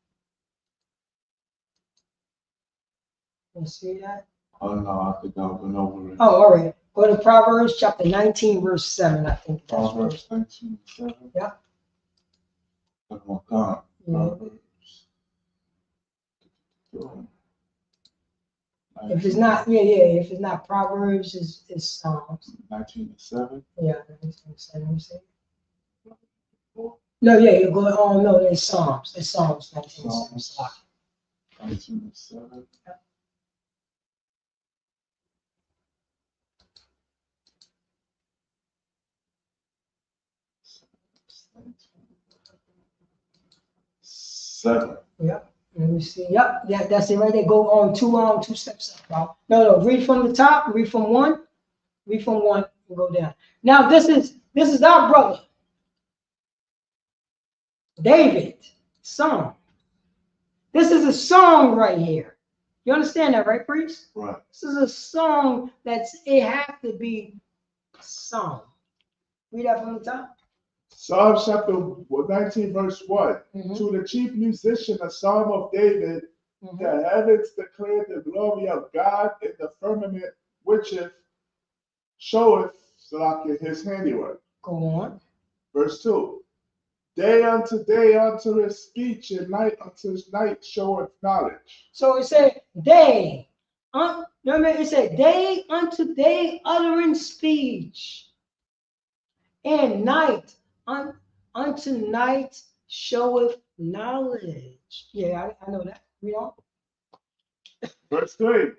You see that? Oh no, I think I've been over it. Oh, all right. Go to Proverbs chapter 19, verse 7, I think. That's Proverbs 19:7. Yeah. Come on, God. Yeah. Proverbs. If it's not, if it's not Proverbs, it's Psalms. 19:7. Yeah, 19:7, let me see. No, you go, oh, no, it's Psalms. It's Psalms 19:7. Psalms 19:7. Seven. Yep. Let me see. Yep. Yeah, that's it right there. Go on two steps up. No. Read from the top. Read from one. Read from one and go down. Now this is our brother, David, song. This is a song right here. You understand that, right, priest? Right. This is a song it have to be sung. Read that from the top. Psalm chapter 19, verse 1. Mm-hmm. To the chief musician, a psalm of David, Mm-hmm. the heavens declare the glory of God, in the firmament which showeth his handiwork. Go on. Verse 2. Day unto day uttereth speech, and night unto night showeth knowledge. So it said day. Remember, it said day unto day uttering speech, and night unto night showeth knowledge. Yeah, I know that. We don't. Verse 3.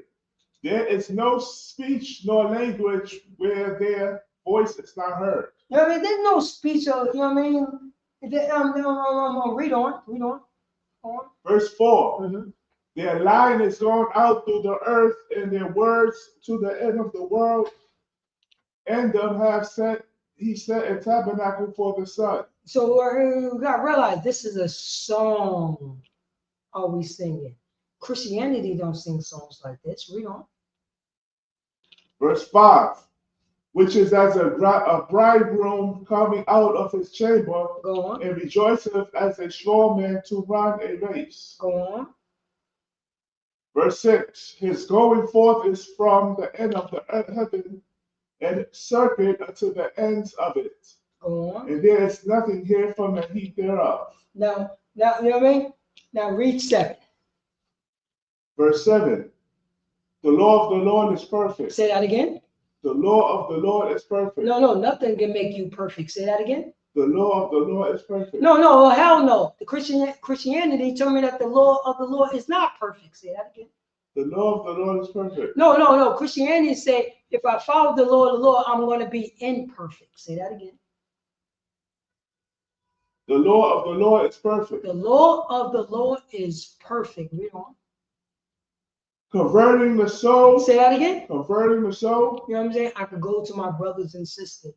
There is no speech nor language where their voice is not heard. You know what I mean? There's no speech of, you know what I mean? Read on. Go on. Verse 4. Mm-hmm. Their line is gone out through the earth, and their words to the end of the world. And them he set a tabernacle for the sun. So we got to realize this is a song. Are we singing? Christianity don't sing songs like this. Read on. Verse 5, which is as a bridegroom coming out of his chamber, Go on. and rejoiceth as a strong man to run a race. Go on. Verse 6, his going forth is from the end of the heaven, and circuit unto the ends of it. Go on. And there is nothing here from the heat thereof. Now, you know what I mean? Now read 7. Verse 7, the law of the Lord is perfect. Say that again. The law of the Lord is perfect. No, nothing can make you perfect. Say that again. The law of the Lord is perfect. No, hell no. The Christianity told me that the law of the Lord is not perfect. Say that again. The law of the Lord is perfect. No. Christianity say if I follow the law of the Lord, I'm going to be imperfect. Say that again. The law of the Lord is perfect. The law of the Lord is perfect. Read on. Converting the soul. Say that again. Converting the soul. You know what I'm saying? I could go to my brothers and sisters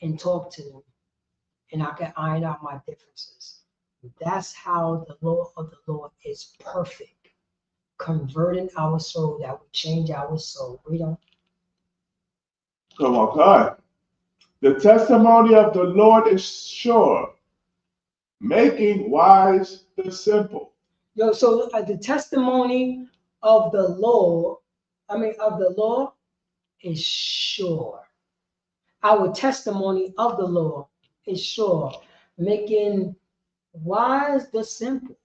and talk to them, and I can iron out my differences. That's how the law of the Lord is perfect. Converting our soul, that would change our soul. Read on. Come on, God. The testimony of the Lord is sure, making wise the simple. So the testimony of the law, is sure. Our testimony of the law is sure, making wise the simple.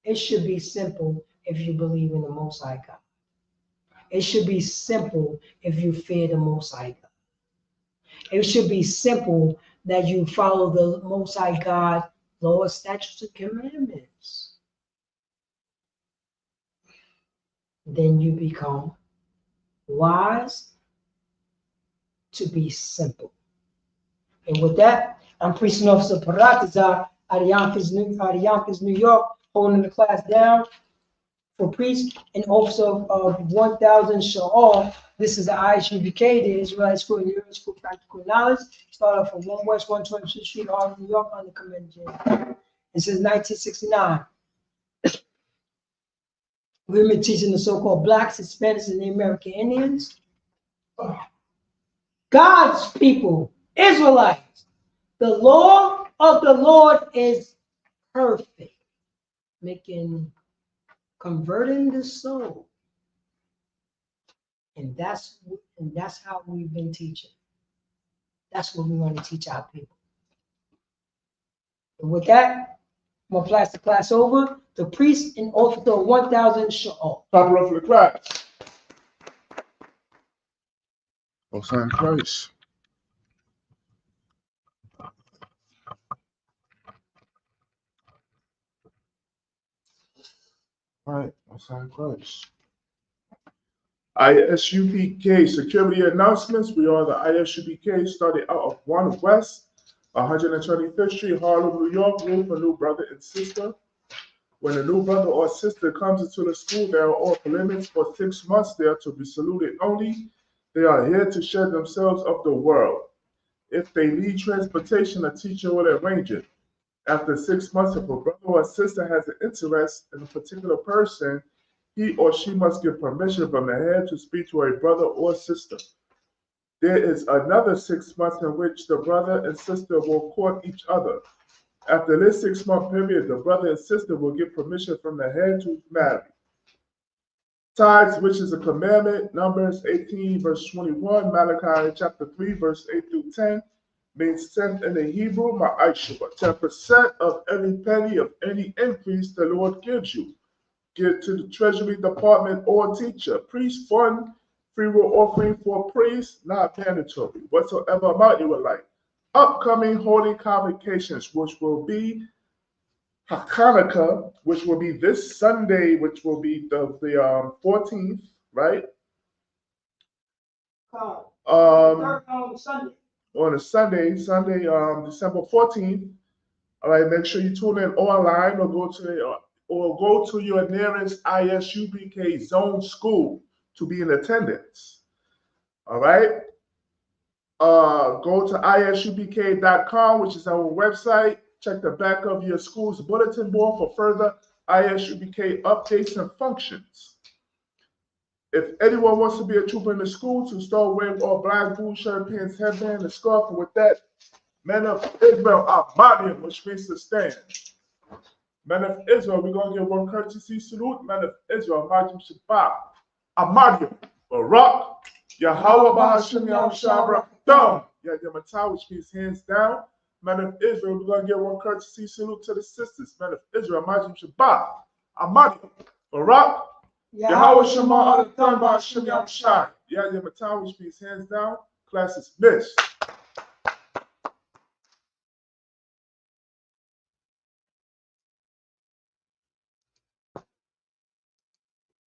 It should be simple if you believe in the Most High God. It should be simple if you fear the Most High God. It should be simple that you follow the Most High God, laws, statutes, and commandments. Then you become wise to be simple. And with that, I'm Priest Officer Paratazar out of Yonkers, New York, holding the class down for priest and officer of 1000 Sha'ar. This is the ISUPK, the Israelite School of University School of Practical Knowledge. Started off from 1 West 125th Street, Harlem, New York, under Command General. And since 1969, we've been teaching the so-called Blacks, Hispanics, and the American Indians, God's people, Israelites. The law of the Lord is perfect, making converting the soul. And that's how we've been teaching. That's what we want to teach our people. And with that, I'm gonna pass the class over to priest and officer 1000 Shaw. Clap it up for the class. Oh, sign Christ. All right, oh, sign Christ. ISUPK security announcements. We are the ISUPK, started out of 1 West, 125th Street, Harlem, New York, room for new brother and sister. When a new brother or sister comes into the school, they are off limits for 6 months. They are to be saluted only. They are here to shed themselves of the world. If they need transportation, a teacher will arrange it. After 6 months, if a brother or sister has an interest in a particular person, he or she must get permission from the head to speak to a brother or sister. There is another 6 months in which the brother and sister will court each other. After this 6-month period, the brother and sister will get permission from the head to marry. Tithes, which is a commandment, Numbers 18, verse 21, Malachi chapter 3, verse 8 through 10, means 10 in the Hebrew, ma'aishuba, 10% of every penny of any increase the Lord gives you. Give to the treasury department or teacher. Priest fund, free will offering for priests, not mandatory, whatsoever amount you would like. Upcoming holy convocations, which will be Hanukkah, which will be this Sunday, which will be the 14th, right? On a Sunday, December 14th. All right, make sure you tune in online or go to your nearest ISUPK zone school to be in attendance. All right. Go to isupk.com, which is our website. Check the back of your school's bulletin board for further ISUPK updates and functions. If anyone wants to be a trooper in the school, to start wearing all black boots, shirt, pants, headband, and scarf, and with that, men of Israel are Madian, which means to stand. Men of Israel, we're going to give one courtesy salute. Men of Israel, Majim Shabbat, Amadian, Barak, Yahweh Bahashim Yahushua Barakdam. Yadimata, which means hands down. Men of Israel, we're going to give one courtesy salute to the sisters. Men of Israel, Majim Shabbat, Amadian, Barak, Yahweh Shema Adonai Bahashim Yahushua. Yadimata, which means hands down. Class is missed.